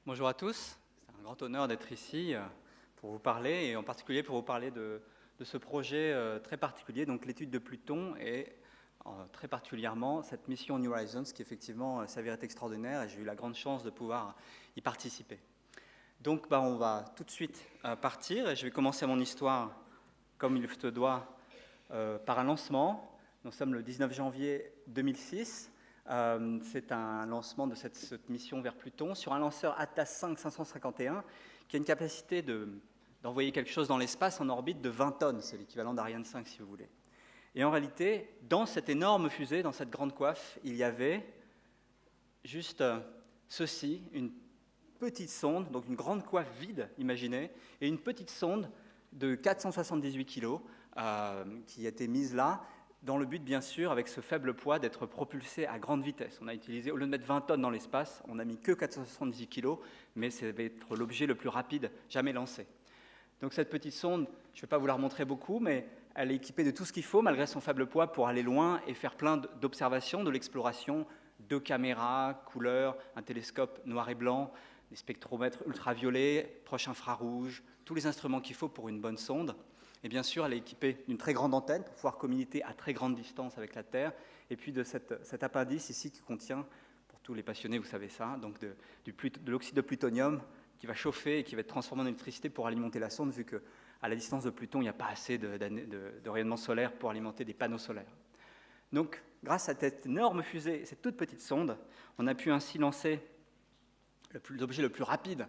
Bonjour à tous, c'est un grand honneur d'être ici pour vous parler, et en particulier pour vous parler de ce projet très particulier, donc l'étude de Pluton, et très particulièrement cette mission New Horizons qui effectivement s'avère être extraordinaire, et j'ai eu la grande chance de pouvoir y participer. Donc on va tout de suite partir, et je vais commencer mon histoire comme il se doit par un lancement. Nous sommes le 19 janvier 2006. C'est un lancement de cette mission vers Pluton sur un lanceur Atlas 5 551 qui a une capacité d'envoyer quelque chose dans l'espace en orbite de 20 tonnes. C'est l'équivalent d'Ariane 5 si vous voulez. Et en réalité, dans cette énorme fusée, dans cette grande coiffe, il y avait juste ceci, une petite sonde, donc une grande coiffe vide, imaginez, et une petite sonde de 478 kg qui a été mise là, dans le but, bien sûr, avec ce faible poids, d'être propulsé à grande vitesse. On a utilisé, au lieu de mettre 20 tonnes dans l'espace, on n'a mis que 478 kg, mais ça va être l'objet le plus rapide jamais lancé. Donc cette petite sonde, je ne vais pas vous la remontrer beaucoup, mais elle est équipée de tout ce qu'il faut, malgré son faible poids, pour aller loin et faire plein d'observations, de l'exploration, 2 caméras, couleurs, un télescope noir et blanc, des spectromètres ultraviolets, proche infrarouge, tous les instruments qu'il faut pour une bonne sonde. Et bien sûr, elle est équipée d'une très grande antenne pour pouvoir communiquer à très grande distance avec la Terre, et puis de cet appendice ici qui contient, pour tous les passionnés, vous savez ça, donc de l'oxyde de plutonium qui va chauffer et qui va être transformé en électricité pour alimenter la sonde, vu qu'à la distance de Pluton, il n'y a pas assez de rayonnement solaire pour alimenter des panneaux solaires. Donc, grâce à cette énorme fusée, cette toute petite sonde, on a pu ainsi lancer l'objet le plus rapide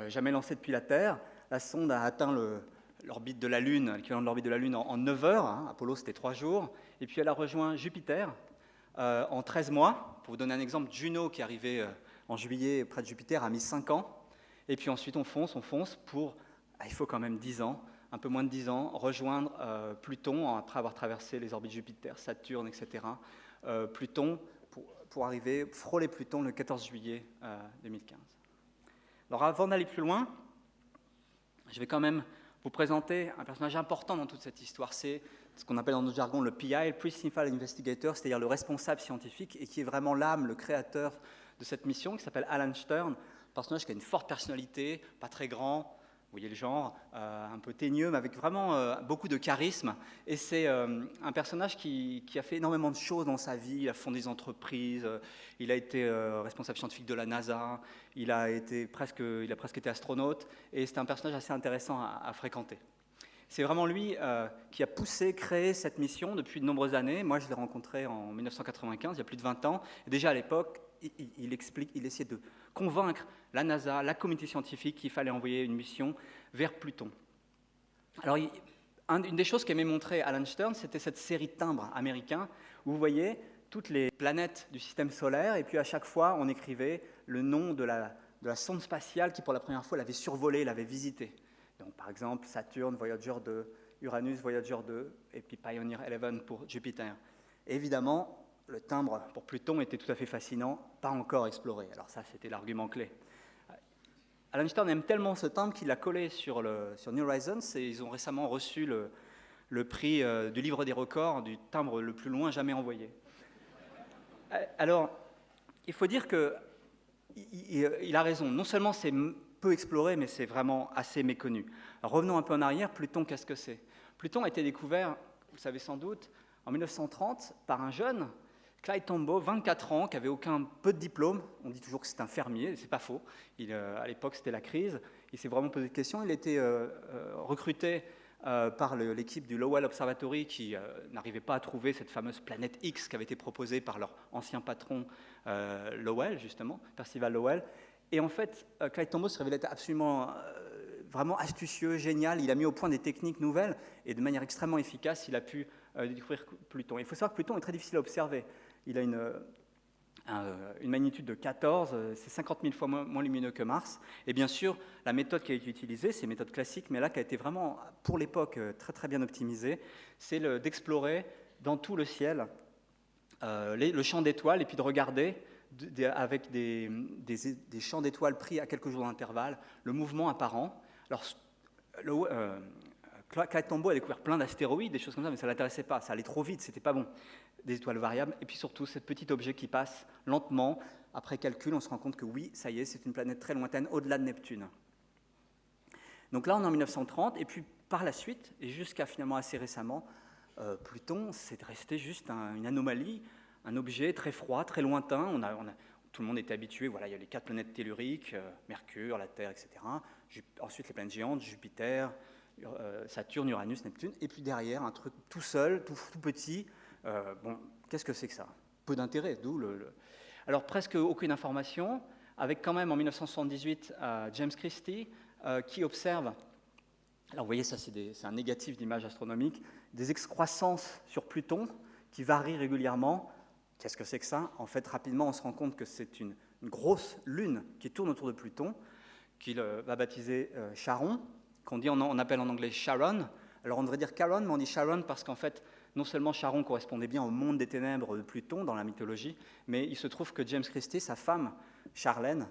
jamais lancé depuis la Terre. La sonde a atteint l'orbite de la Lune, l'équivalent de l'orbite de la Lune en 9 heures. Apollo, c'était 3 jours. Et puis, elle a rejoint Jupiter en 13 mois. Pour vous donner un exemple, Juno, qui est arrivée en juillet près de Jupiter, a mis 5 ans. Et puis ensuite, on fonce pour, il faut quand même 10 ans, un peu moins de 10 ans, rejoindre Pluton, après avoir traversé les orbites Jupiter, Saturne, etc. Pluton, pour arriver, frôler Pluton le 14 juillet 2015. Alors avant d'aller plus loin, je vais quand même vous présenter un personnage important dans toute cette histoire. C'est ce qu'on appelle dans notre jargon le PI, le Principal Investigator, c'est-à-dire le responsable scientifique, et qui est vraiment l'âme, le créateur de cette mission, qui s'appelle Alan Stern, un personnage qui a une forte personnalité, pas très grand, vous voyez le genre, un peu teigneux, mais avec vraiment beaucoup de charisme. Et c'est un personnage qui a fait énormément de choses dans sa vie. Il a fondé des entreprises, il a été responsable scientifique de la NASA, il a presque été astronaute, et c'est un personnage assez intéressant à fréquenter. C'est vraiment lui qui a créé cette mission depuis de nombreuses années. Moi, je l'ai rencontré en 1995, il y a plus de 20 ans. Et déjà à l'époque, il essayait de convaincre la NASA, la communauté scientifique qu'il fallait envoyer une mission vers Pluton. Alors, une des choses qu'aimait montrer Alan Stern, c'était cette série de timbres américains où vous voyez toutes les planètes du système solaire, et puis à chaque fois, on écrivait le nom de la sonde spatiale qui, pour la première fois, l'avait survolée, l'avait visitée. Donc, par exemple, Saturne, Voyager 2, Uranus, Voyager 2, et puis Pioneer 11 pour Jupiter. Et évidemment, le timbre pour Pluton était tout à fait fascinant, pas encore exploré. Alors ça, c'était l'argument clé. Alan Stern aime tellement ce timbre qu'il l'a collé sur New Horizons, et ils ont récemment reçu le prix du livre des records du timbre le plus loin jamais envoyé. Alors, il faut dire qu'il a raison. Non seulement c'est peu exploré, mais c'est vraiment assez méconnu. Alors, revenons un peu en arrière. Pluton, qu'est-ce que c'est ? Pluton a été découvert, vous le savez sans doute, en 1930 par un jeune, Clyde Tombaugh, 24 ans, qui avait peu de diplôme. On dit toujours que c'est un fermier, c'est pas faux. À l'époque, c'était la crise. Il s'est vraiment posé de questions. Il a été recruté par l'équipe du Lowell Observatory qui n'arrivait pas à trouver cette fameuse planète X qui avait été proposée par leur ancien patron Lowell, justement, Percival Lowell. Et en fait, Clyde Tombaugh se révélait être absolument vraiment astucieux, génial. Il a mis au point des techniques nouvelles et de manière extrêmement efficace, il a pu découvrir Pluton. Il faut savoir que Pluton est très difficile à observer. Il a une magnitude de 14, c'est 50 000 fois moins lumineux que Mars. Et bien sûr, la méthode qui a été utilisée, c'est une méthode classique, mais là qui a été vraiment, pour l'époque, très très bien optimisée, c'est d'explorer dans tout le ciel le champ d'étoiles et puis de regarder avec des champs d'étoiles pris à quelques jours d'intervalle le mouvement apparent. Alors, Clyde Tombaugh a découvert plein d'astéroïdes, des choses comme ça, mais ça ne l'intéressait pas, ça allait trop vite, c'était pas bon. Des étoiles variables, et puis surtout, ce petit objet qui passe lentement, après calcul, on se rend compte que oui, ça y est, c'est une planète très lointaine, au-delà de Neptune. Donc là, on est en 1930, et puis par la suite, et jusqu'à finalement assez récemment, Pluton, c'est resté juste une anomalie, un objet très froid, très lointain. Tout le monde était habitué, voilà, il y a les 4 planètes telluriques, Mercure, la Terre, etc. Ensuite, les planètes géantes, Jupiter, Saturne, Uranus, Neptune, et puis derrière, un truc tout seul, tout petit. Bon, qu'est-ce que c'est que ça? Peu d'intérêt, d'où Alors, presque aucune information, avec quand même, en 1978, James Christie, qui observe... Alors, vous voyez, ça, c'est un négatif d'image astronomique, des excroissances sur Pluton qui varient régulièrement. Qu'est-ce que c'est que ça? En fait, rapidement, on se rend compte que c'est une grosse lune qui tourne autour de Pluton, qu'il va baptiser Charon, on appelle en anglais Charon. Alors, on devrait dire Charon, mais on dit Charon parce qu'en fait, non seulement Charon correspondait bien au monde des ténèbres de Pluton dans la mythologie, mais il se trouve que James Christie, sa femme, Charlène,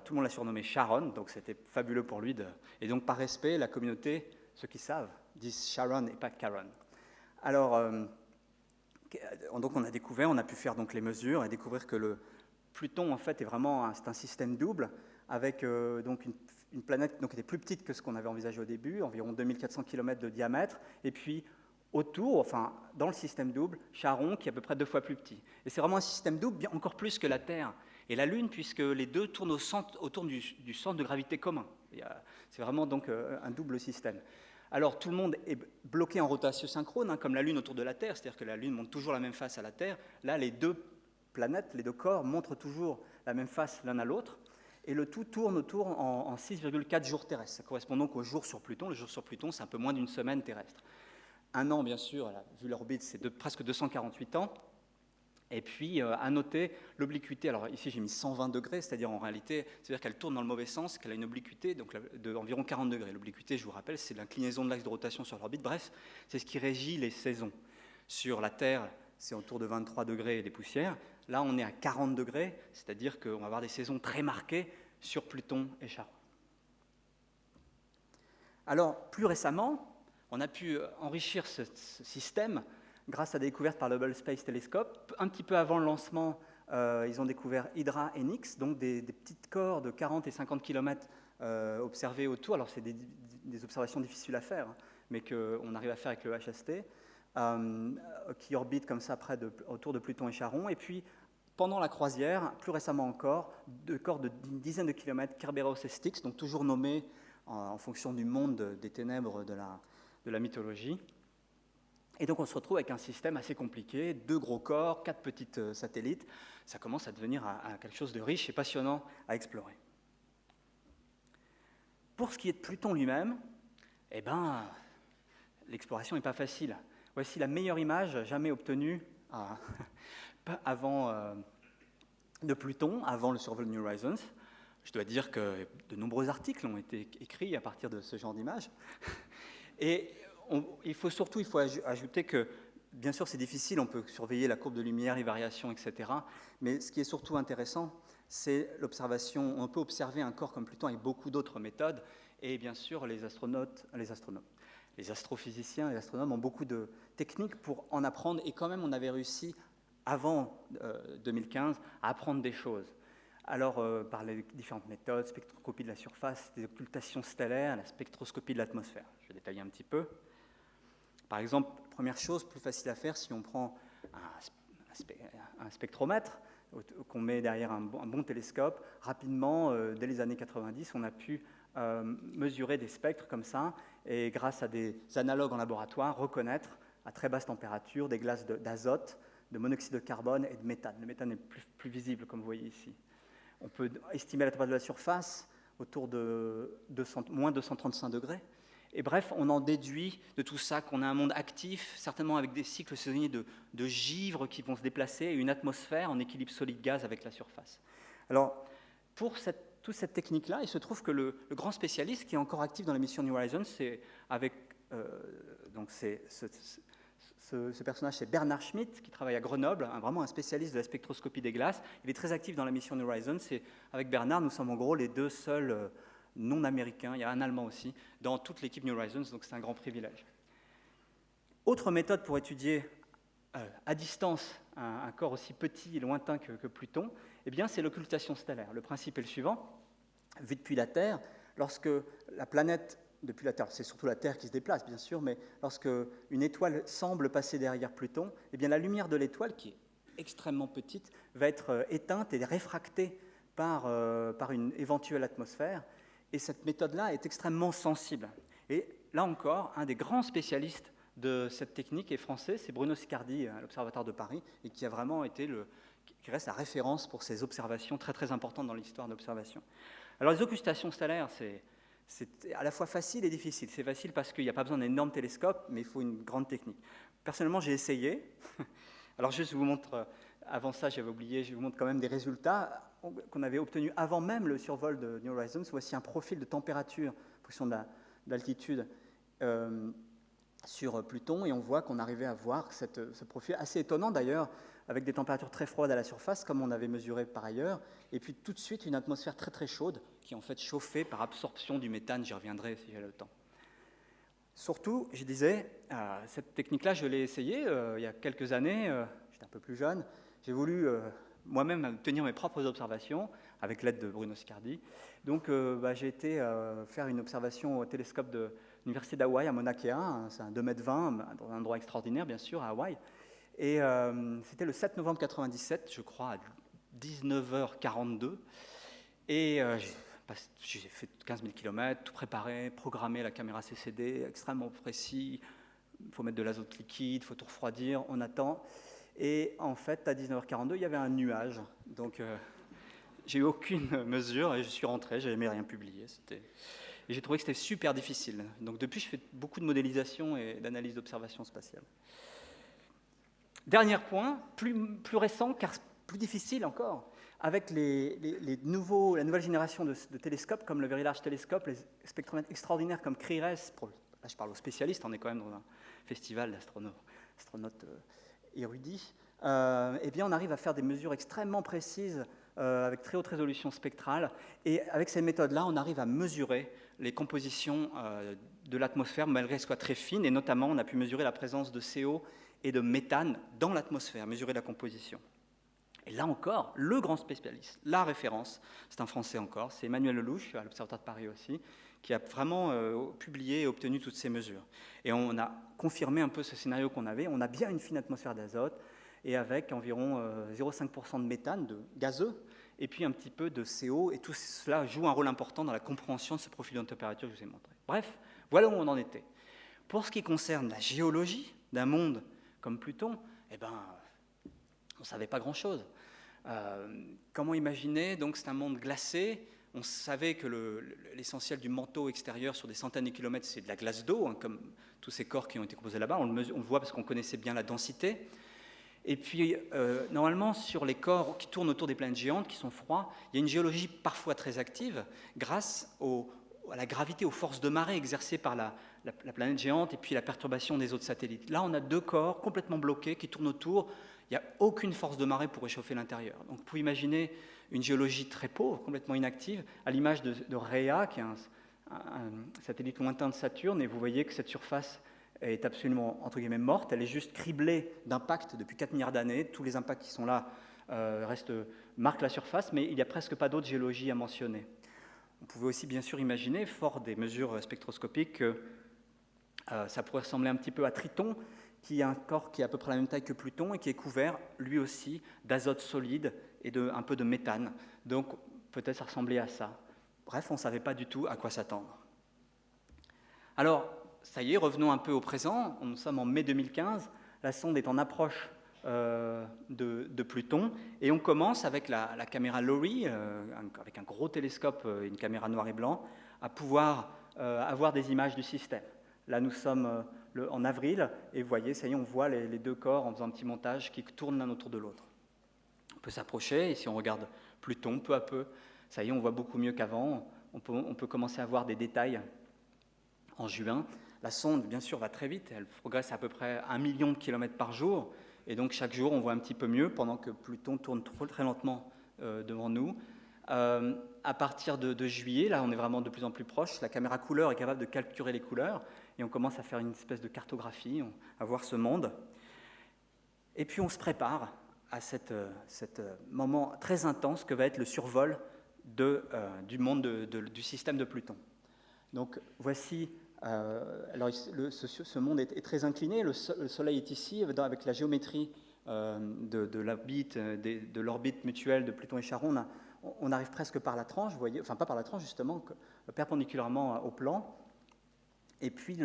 tout le monde l'a surnommé Sharon, donc c'était fabuleux pour lui. Et donc, par respect, la communauté, ceux qui savent, disent Sharon et pas Charon. Alors, donc on a découvert, on a pu faire donc les mesures et découvrir que le Pluton, en fait, c'est un système double avec donc une planète qui était plus petite que ce qu'on avait envisagé au début, environ 2400 km de diamètre, et puis autour, enfin, dans le système double, Charon, qui est à peu près 2 fois plus petit. Et c'est vraiment un système double, bien encore plus que la Terre et la Lune, puisque les deux tournent autour du centre de gravité commun. C'est vraiment donc un double système. Alors, tout le monde est bloqué en rotation synchrone, comme la Lune autour de la Terre, c'est-à-dire que la Lune montre toujours la même face à la Terre. Là, les deux planètes, les deux corps, montrent toujours la même face l'un à l'autre, et le tout tourne autour en 6,4 jours terrestres. Ça correspond donc au jour sur Pluton. Le jour sur Pluton, c'est un peu moins d'une semaine terrestre. Un an, bien sûr, vu l'orbite, c'est presque 248 ans. Et puis, à noter l'obliquité. Alors ici, j'ai mis 120 degrés, c'est-à-dire en réalité, c'est-à-dire qu'elle tourne dans le mauvais sens, qu'elle a une obliquité d'environ 40 degrés. L'obliquité, je vous rappelle, c'est l'inclinaison de l'axe de rotation sur l'orbite. Bref, c'est ce qui régit les saisons. Sur la Terre, c'est autour de 23 degrés et des poussières. Là, on est à 40 degrés, c'est-à-dire qu'on va avoir des saisons très marquées sur Pluton et Charon. Alors, plus récemment, on a pu enrichir ce système grâce à des découvertes par le Hubble Space Telescope. Un petit peu avant le lancement, ils ont découvert Hydra et Nix, donc des petits corps de 40 et 50 km observés autour. Alors, c'est des observations difficiles à faire, mais qu'on arrive à faire avec le HST, qui orbitent comme ça autour de Pluton et Charon. Et puis, pendant la croisière, plus récemment encore, 2 corps d'une dizaine de kilomètres, Kerberos et Styx, donc toujours nommés en fonction du monde des ténèbres de la mythologie. Et donc on se retrouve avec un système assez compliqué, 2 gros corps, 4 petites satellites. Ça commence à devenir quelque chose de riche et passionnant à explorer. Pour ce qui est de Pluton lui-même, l'exploration n'est pas facile. Voici la meilleure image jamais obtenue de Pluton, avant le Survey New Horizons. Je dois dire que de nombreux articles ont été écrits à partir de ce genre d'image. Et il faut ajouter que, bien sûr, c'est difficile, on peut surveiller la courbe de lumière, les variations, etc. Mais ce qui est surtout intéressant, c'est l'observation. On peut observer un corps comme Pluton avec beaucoup d'autres méthodes. Et bien sûr, les astrophysiciens, les astronomes ont beaucoup de techniques pour en apprendre. Et quand même, on avait réussi, avant 2015, à apprendre des choses. Alors, par les différentes méthodes, spectroscopie de la surface, des occultations stellaires, la spectroscopie de l'atmosphère. Je vais détailler un petit peu. Par exemple, première chose, plus facile à faire, si on prend un spectromètre qu'on met derrière un bon télescope, rapidement, dès les années 90, on a pu mesurer des spectres comme ça, et grâce à des analogues en laboratoire, reconnaître à très basse température des glaces d'azote, de monoxyde de carbone et de méthane. Le méthane est plus visible, comme vous voyez ici. On peut estimer la température de la surface autour de moins 235 degrés. Et bref, on en déduit de tout ça qu'on a un monde actif, certainement avec des cycles saisonniers de givre qui vont se déplacer, et une atmosphère en équilibre solide-gaz avec la surface. Alors, pour toute cette technique-là, il se trouve que le grand spécialiste qui est encore actif dans la mission New Horizons, c'est avec ce personnage, c'est Bernard Schmitt, qui travaille à Grenoble, vraiment un spécialiste de la spectroscopie des glaces. Il est très actif dans la mission New Horizons. Avec Bernard, nous sommes en gros les 2 seuls non-américains, il y a un Allemand aussi, dans toute l'équipe New Horizons, donc c'est un grand privilège. Autre méthode pour étudier à distance un corps aussi petit et lointain que Pluton, eh bien, c'est l'occultation stellaire. Le principe est le suivant. Vu depuis la Terre, lorsque la planète, depuis la Terre, c'est surtout la Terre qui se déplace, bien sûr, mais lorsque une étoile semble passer derrière Pluton, eh bien, la lumière de l'étoile, qui est extrêmement petite, va être éteinte et réfractée par une éventuelle atmosphère. Et cette méthode-là est extrêmement sensible. Et là encore, un des grands spécialistes de cette technique est français, c'est Bruno Sicardi, à l'Observatoire de Paris, et qui a vraiment été qui reste la référence pour ces observations très très importantes dans l'histoire d'observation. Alors les occultations stellaires, c'est à la fois facile et difficile. C'est facile parce qu'il n'y a pas besoin d'un énorme télescope, mais il faut une grande technique. Personnellement, j'ai essayé. Alors juste, je vous montre, avant ça, j'avais oublié, je vous montre quand même des résultats qu'on avait obtenus avant même le survol de New Horizons. Voici un profil de température en fonction de l'altitude sur Pluton, et on voit qu'on arrivait à voir ce profil assez étonnant d'ailleurs, avec des températures très froides à la surface, comme on avait mesuré par ailleurs, et puis tout de suite une atmosphère très très chaude, qui est en fait chauffée par absorption du méthane, j'y reviendrai si j'ai le temps. Surtout, je disais, cette technique-là, je l'ai essayée il y a quelques années, j'étais un peu plus jeune, j'ai voulu moi-même tenir mes propres observations, avec l'aide de Bruno Sicardi. Donc j'ai été faire une observation au télescope de l'Université d'Hawaï à Mauna Kea, c'est un 2,20 m, dans un endroit extraordinaire, bien sûr, à Hawaï. Et c'était le 7 novembre 1997, je crois, à 19h42. Et j'ai fait 15 000 km, tout préparé, programmé la caméra CCD, extrêmement précis. Il faut mettre de l'azote liquide, il faut tout refroidir, on attend. Et en fait, à 19h42, il y avait un nuage. Donc, j'ai eu aucune mesure et je suis rentré, je n'avais jamais rien publié. Et j'ai trouvé que c'était super difficile. Donc, depuis, je fais beaucoup de modélisation et d'analyse d'observation spatiale. Dernier point, plus récent, car plus difficile encore, avec la nouvelle génération de télescopes, comme le Very Large Telescope, les spectromètres extraordinaires comme CRIRES, là je parle aux spécialistes, on est quand même dans un festival d'astronautes érudits, eh bien on arrive à faire des mesures extrêmement précises avec très haute résolution spectrale, et avec ces méthodes-là, on arrive à mesurer les compositions de l'atmosphère, malgré qu'elles soient très fines, et notamment on a pu mesurer la présence de CO et de méthane dans l'atmosphère, mesurer la composition. Et là encore, le grand spécialiste, la référence, c'est un Français encore, c'est Emmanuel Lelouch, à l'Observatoire de Paris aussi, qui a vraiment publié et obtenu toutes ces mesures. Et on a confirmé un peu ce scénario qu'on avait, on a bien une fine atmosphère d'azote, et avec environ 0,5% de méthane, de gazeux, et puis un petit peu de CO, et tout cela joue un rôle important dans la compréhension de ce profil de température que je vous ai montré. Bref, voilà où on en était. Pour ce qui concerne la géologie d'un monde comme Pluton, eh ben, on ne savait pas grand-chose. Comment imaginer? Donc, c'est un monde glacé. On savait que l'essentiel du manteau extérieur sur des centaines de kilomètres, c'est de la glace d'eau, hein, comme tous ces corps qui ont été composés là-bas. On le voit parce qu'on connaissait bien la densité. Et puis, normalement, sur les corps qui tournent autour des planètes géantes, qui sont froids, il y a une géologie parfois très active grâce à la gravité, aux forces de marée exercées par la planète géante et puis la perturbation des autres satellites. Là, on a deux corps complètement bloqués qui tournent autour. Il n'y a aucune force de marée pour réchauffer l'intérieur. Donc, vous pouvez imaginer une géologie très pauvre, complètement inactive, à l'image de Rhea, qui est un satellite lointain de Saturne, et vous voyez que cette surface est absolument, entre guillemets, morte. Elle est juste criblée d'impacts depuis 4 milliards d'années. Tous les impacts qui sont là marquent la surface, mais il n'y a presque pas d'autre géologie à mentionner. On pouvait aussi, bien sûr, imaginer, fort des mesures spectroscopiques, que ça pourrait ressembler un petit peu à Triton, qui est un corps qui est à peu près la même taille que Pluton et qui est couvert, lui aussi, d'azote solide et un peu de méthane. Donc, peut-être ça ressemblait à ça. Bref, on ne savait pas du tout à quoi s'attendre. Alors, ça y est, revenons un peu au présent. Nous sommes en mai 2015. La sonde est en approche de Pluton. Et on commence avec la caméra LORRI, avec un gros télescope, une caméra noir et blanc, à pouvoir avoir des images du système. Là, nous sommes en avril, et vous voyez, ça y est, on voit les deux corps en faisant un petit montage qui tournent l'un autour de l'autre. On peut s'approcher, et si on regarde Pluton, peu à peu, ça y est, on voit beaucoup mieux qu'avant. On peut commencer à voir des détails en juin. La sonde, bien sûr, va très vite. Elle progresse à peu près 1 million de kilomètres par jour. Et donc, chaque jour, on voit un petit peu mieux, pendant que Pluton tourne très lentement devant nous. À partir de juillet, là, on est vraiment de plus en plus proche. La caméra couleur est capable de capturer les couleurs. Et on commence à faire une espèce de cartographie, à voir ce monde. Et puis on se prépare à cet moment très intense que va être le survol du monde du système de Pluton. Donc voici, alors ce monde est très incliné, le Soleil est ici, avec la géométrie de l'orbite mutuelle de Pluton et Charon, on arrive presque par la tranche, vous voyez, enfin pas par la tranche justement, perpendiculairement au plan. Et puis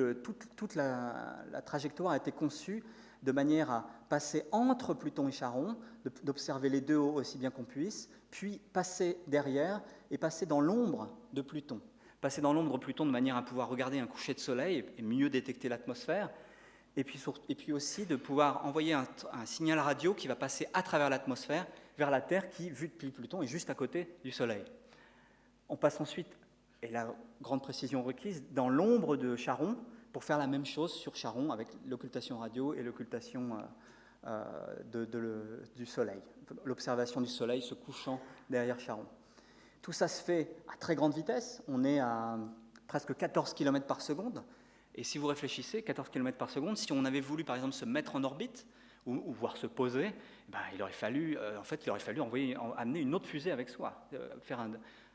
toute la trajectoire a été conçue de manière à passer entre Pluton et Charon, d'observer les deux aussi bien qu'on puisse, puis passer derrière et passer dans l'ombre de Pluton. Passer dans l'ombre de Pluton de manière à pouvoir regarder un coucher de soleil et mieux détecter l'atmosphère, et puis aussi de pouvoir envoyer un signal radio qui va passer à travers l'atmosphère vers la Terre qui, vue depuis Pluton, est juste à côté du Soleil. On passe ensuite, et la grande précision requise, dans l'ombre de Charon, pour faire la même chose sur Charon avec l'occultation radio et l'occultation du Soleil, l'observation du Soleil se couchant derrière Charon. Tout ça se fait à très grande vitesse, on est à presque 14 km par seconde, et si vous réfléchissez, 14 km par seconde, si on avait voulu par exemple se mettre en orbite, ou voire se poser, il aurait fallu amener une autre fusée avec soi, faire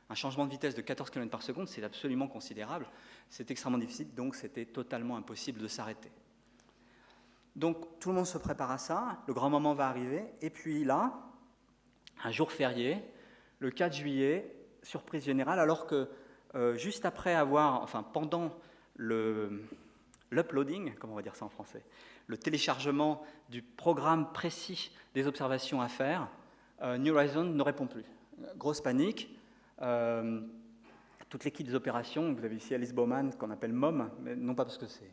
un changement de vitesse de 14 km par seconde, c'est absolument considérable, c'est extrêmement difficile, donc c'était totalement impossible de s'arrêter. Donc tout le monde se prépare à ça, le grand moment va arriver, et puis là, un jour férié, le 4 juillet, surprise générale, alors que juste après pendant l'uploading, comment on va dire ça en français, le téléchargement du programme précis des observations à faire, New Horizons ne répond plus. Grosse panique. Toute l'équipe des opérations, vous avez ici Alice Bowman, qu'on appelle MOM, mais non pas parce que c'est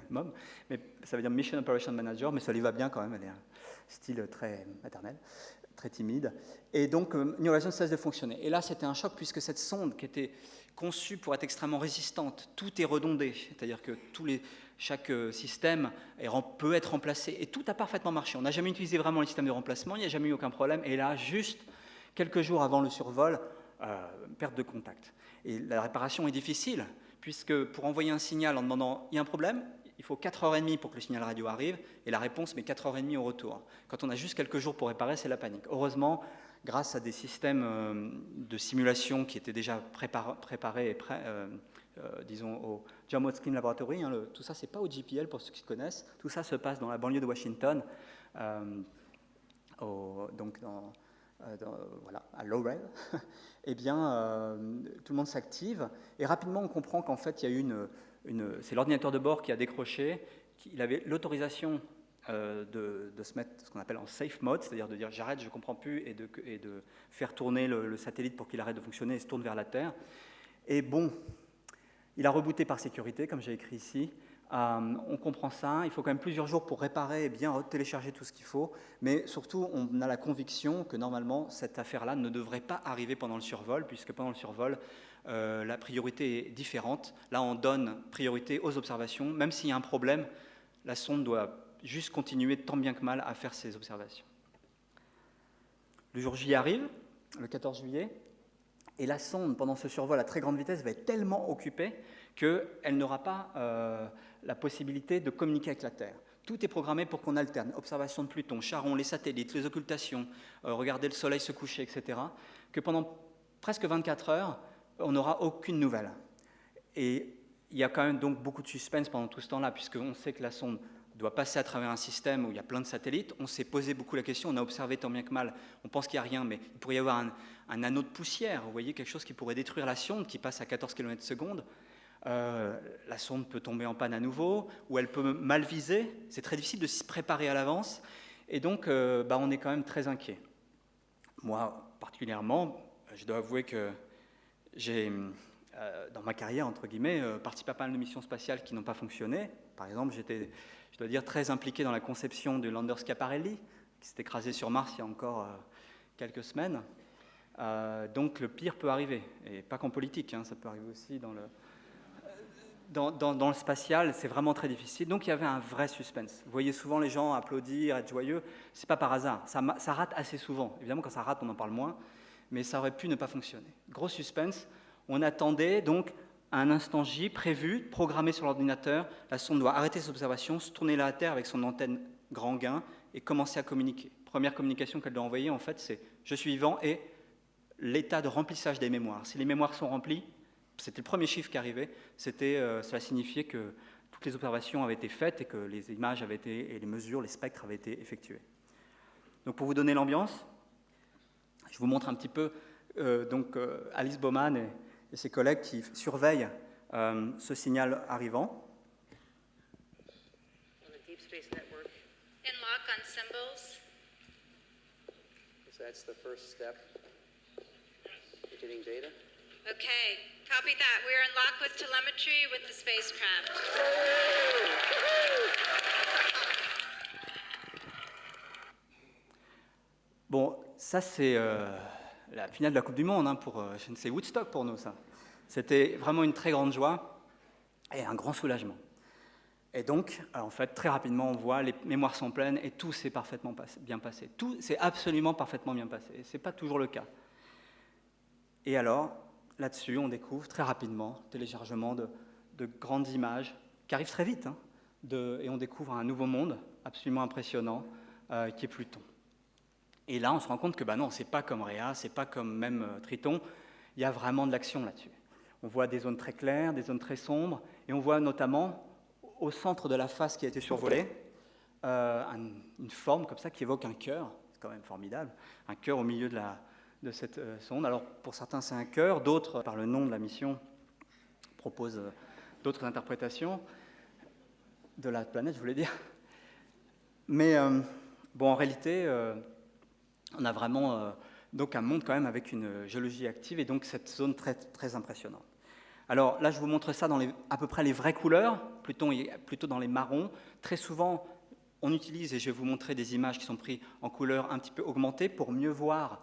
MOM, mais ça veut dire Mission Operation Manager, mais ça lui va bien quand même, elle a un style très maternel, très timide. Et donc, New Horizons cesse de fonctionner. Et là, c'était un choc, puisque cette sonde qui était conçue pour être extrêmement résistante, tout est redondé, c'est-à-dire que chaque système peut être remplacé, et tout a parfaitement marché. On n'a jamais utilisé vraiment le système de remplacement, il n'y a jamais eu aucun problème, et là, juste quelques jours avant le survol, perte de contact. Et la réparation est difficile, puisque pour envoyer un signal en demandant « il y a un problème », il faut 4h30 pour que le signal radio arrive, et la réponse met 4h30 au retour. Quand on a juste quelques jours pour réparer, c'est la panique. Heureusement, grâce à des systèmes de simulation qui étaient déjà préparés et prêts, disons au John Watkins Laboratory, tout ça, c'est pas au JPL pour ceux qui connaissent, tout ça se passe dans la banlieue de Washington, à Laurel, eh bien, tout le monde s'active, et rapidement on comprend qu'en fait, il y a eu c'est l'ordinateur de bord qui a décroché, il avait l'autorisation de se mettre ce qu'on appelle en safe mode, c'est-à-dire de dire j'arrête, je ne comprends plus, et de faire tourner le satellite pour qu'il arrête de fonctionner et se tourne vers la Terre. Et bon, il a rebooté par sécurité, comme j'ai écrit ici. On comprend ça, il faut quand même plusieurs jours pour réparer et bien télécharger tout ce qu'il faut, mais surtout on a la conviction que normalement cette affaire-là ne devrait pas arriver pendant le survol, puisque pendant le survol la priorité est différente. Là on donne priorité aux observations, même s'il y a un problème, la sonde doit juste continuer tant bien que mal à faire ses observations. Le jour J arrive, le 14 juillet, et la sonde pendant ce survol à très grande vitesse va être tellement occupée qu'elle n'aura pas la possibilité de communiquer avec la Terre. Tout est programmé pour qu'on alterne, observation de Pluton, Charon, les satellites, les occultations, regarder le soleil se coucher, etc., que pendant presque 24 heures, on n'aura aucune nouvelle. Et il y a quand même donc beaucoup de suspense pendant tout ce temps-là, puisqu'on sait que la sonde doit passer à travers un système où il y a plein de satellites. On s'est posé beaucoup la question, on a observé tant bien que mal, on pense qu'il n'y a rien, mais il pourrait y avoir un anneau de poussière, vous voyez, quelque chose qui pourrait détruire la sonde, qui passe à 14 km/s. La sonde peut tomber en panne à nouveau, ou elle peut mal viser. C'est très difficile de s'y préparer à l'avance, et donc on est quand même très inquiet. Moi, particulièrement, je dois avouer que j'ai, dans ma carrière, entre guillemets, participé à pas mal de missions spatiales qui n'ont pas fonctionné. Par exemple, j'étais, je dois dire, très impliqué dans la conception du lander Schiaparelli, qui s'est écrasé sur Mars il y a encore quelques semaines. Donc le pire peut arriver, et pas qu'en politique, ça peut arriver aussi dans le spatial, c'est vraiment très difficile. Donc il y avait un vrai suspense. Vous voyez souvent les gens applaudir, être joyeux, c'est pas par hasard, ça rate assez souvent. Évidemment, quand ça rate, on en parle moins, mais ça aurait pu ne pas fonctionner. Gros suspense, on attendait donc à un instant J prévu, programmé sur l'ordinateur, la sonde doit arrêter ses observations, se tourner vers la Terre avec son antenne grand gain et commencer à communiquer. Première communication qu'elle doit envoyer, en fait, c'est « je suis vivant » et l'état de remplissage des mémoires. Si les mémoires sont remplies, c'était le premier chiffre qui arrivait, cela signifiait que toutes les observations avaient été faites et que les images avaient été, et les mesures, les spectres avaient été effectués. Donc pour vous donner l'ambiance, je vous montre un petit peu Alice Baumann et ses collègues qui surveillent ce signal arrivant. Deep Space Network. And lock on symbols. So that's the first step. Getting data. Okay, copy that. We're in lock with telemetry with the spacecraft. Bon, ça c'est la finale de la Coupe du Monde pour, je ne sais, Woodstock pour nous, ça. C'était vraiment une très grande joie et un grand soulagement. Et donc, en fait, très rapidement, on voit les mémoires sont pleines et tout s'est parfaitement bien passé. Tout s'est absolument parfaitement bien passé. Et ce n'est pas toujours le cas. Et alors, là-dessus, on découvre très rapidement téléchargement de grandes images qui arrivent très vite. Et on découvre un nouveau monde absolument impressionnant qui est Pluton. Et là, on se rend compte que non, c'est pas comme Rhea, c'est pas comme même Triton. Il y a vraiment de l'action là-dessus. On voit des zones très claires, des zones très sombres, et on voit notamment au centre de la face qui a été survolée une forme comme ça qui évoque un cœur. C'est quand même formidable, un cœur au milieu de cette sonde. Alors pour certains c'est un cœur, d'autres par le nom de la mission proposent d'autres interprétations de la planète, je voulais dire. Mais en réalité, on a vraiment donc un monde quand même avec une géologie active et donc cette zone très, très impressionnante. Alors là, je vous montre ça dans à peu près les vraies couleurs. Pluton est plutôt dans les marrons. Très souvent, on utilise, et je vais vous montrer des images qui sont prises en couleurs un petit peu augmentées pour mieux voir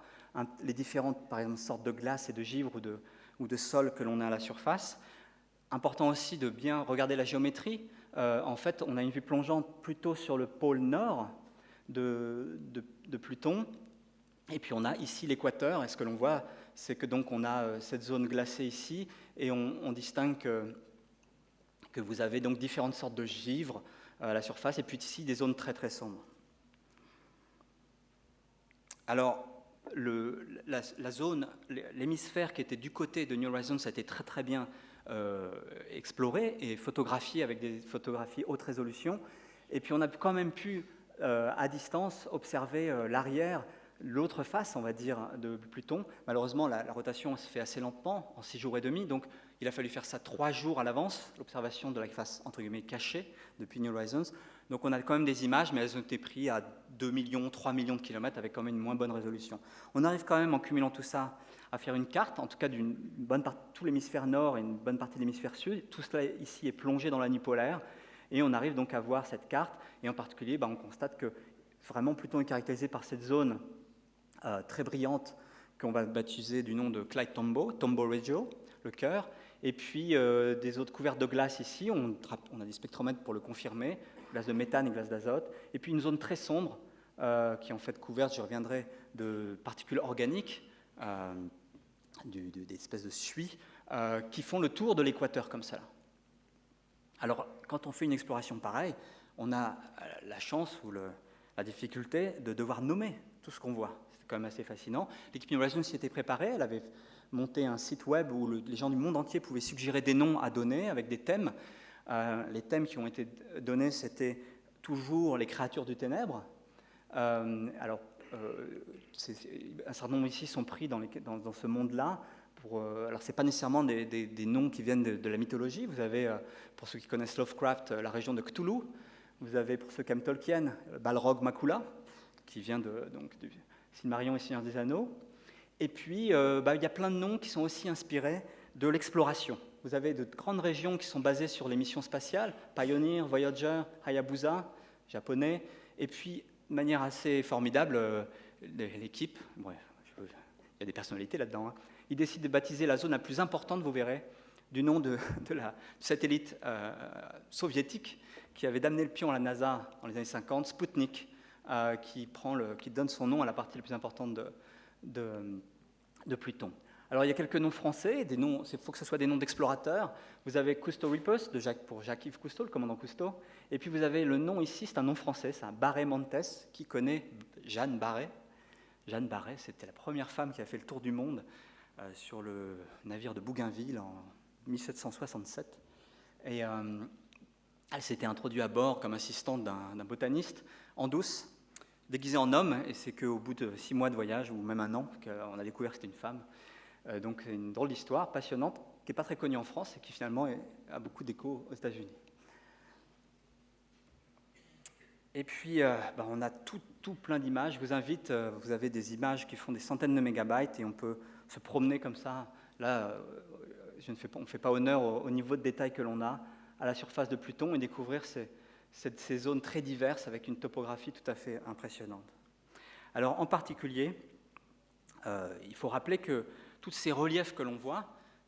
les différentes, par exemple, sortes de glace et de givre ou de sol que l'on a à la surface. Important aussi de bien regarder la géométrie. En fait, on a une vue plongeante plutôt sur le pôle nord de Pluton. Et puis on a ici l'équateur, et ce que l'on voit, c'est que donc on a cette zone glacée ici, et on distingue que vous avez donc différentes sortes de givre à la surface, et puis ici des zones très très sombres. Alors la zone, l'hémisphère qui était du côté de New Horizons a été très très bien exploré et photographié avec des photographies haute résolution, et puis on a quand même pu à distance observer l'arrière, l'autre face, on va dire, de Pluton. Malheureusement, la rotation se fait assez lentement, en 6 jours et demi, donc il a fallu faire ça 3 jours à l'avance, l'observation de la face, entre guillemets, cachée depuis New Horizons. Donc on a quand même des images, mais elles ont été prises à 2 millions, 3 millions de kilomètres, avec quand même une moins bonne résolution. On arrive quand même, en cumulant tout ça, à faire une carte, en tout cas d'une bonne partie, tout l'hémisphère nord et une bonne partie de l'hémisphère sud. Tout cela ici est plongé dans la nuit polaire, et on arrive donc à voir cette carte, et en particulier, on constate que vraiment Pluton est caractérisé par cette zone très brillante qu'on va baptiser du nom de Clyde Tombaugh, Tombaugh Regio, le cœur, et puis des autres couvertes de glace ici, on a des spectromètres pour le confirmer, glace de méthane et glace d'azote, et puis une zone très sombre qui est en fait couverte, je reviendrai, de particules organiques, des espèces de suie, qui font le tour de l'équateur comme ça. Alors, quand on fait une exploration pareille, on a la chance ou la difficulté de devoir nommer tout ce qu'on voit. C'est quand même assez fascinant. L'équipe New Horizons s'y était préparée. Elle avait monté un site web où les gens du monde entier pouvaient suggérer des noms à donner avec des thèmes. Les thèmes qui ont été donnés, c'était toujours les créatures du ténèbre. Un certain nombre ici sont pris dans ce monde-là. Alors, ce n'est pas nécessairement des noms qui viennent de la mythologie. Vous avez, pour ceux qui connaissent Lovecraft, la région de Cthulhu. Vous avez, pour ceux qui aiment Tolkien, Balrog Makula, qui vient du Silmarillion et Seigneur des Anneaux. Et puis, il y a plein de noms qui sont aussi inspirés de l'exploration. Vous avez de grandes régions qui sont basées sur les missions spatiales, Pioneer, Voyager, Hayabusa, japonais. Et puis, de manière assez formidable, l'équipe, il y a des personnalités là-dedans, ils décident de baptiser la zone la plus importante, vous verrez, du nom du satellite soviétique qui avait damné le pion à la NASA dans les années 50, Sputnik, qui donne son nom à la partie la plus importante de Pluton. Alors, il y a quelques noms français, il faut que ce soit des noms d'explorateurs. Vous avez Cousteau Riposte, pour Jacques-Yves Cousteau, le commandant Cousteau. Et puis, vous avez le nom ici, c'est un nom français, c'est un Barré-Montes. Qui connaît Jeanne Barré? Jeanne Barré, c'était la première femme qui a fait le tour du monde sur le navire de Bougainville en 1767. Et elle s'était introduite à bord comme assistante d'un botaniste en douce, déguisée en homme. Et c'est qu'au bout de 6 mois de voyage, ou même 1 an, qu'on a découvert que c'était une femme. Donc c'est une drôle d'histoire, passionnante, qui n'est pas très connue en France et qui finalement a beaucoup d'écho aux États-Unis. Et puis, on a tout plein d'images. Je vous invite, vous avez des images qui font des centaines de mégabytes et on peut se promener comme ça. Là, on ne fait pas honneur au niveau de détail que l'on a à la surface de Pluton et découvrir ces zones très diverses avec une topographie tout à fait impressionnante. Alors, en particulier, il faut rappeler que tous ces reliefs que l'on voit,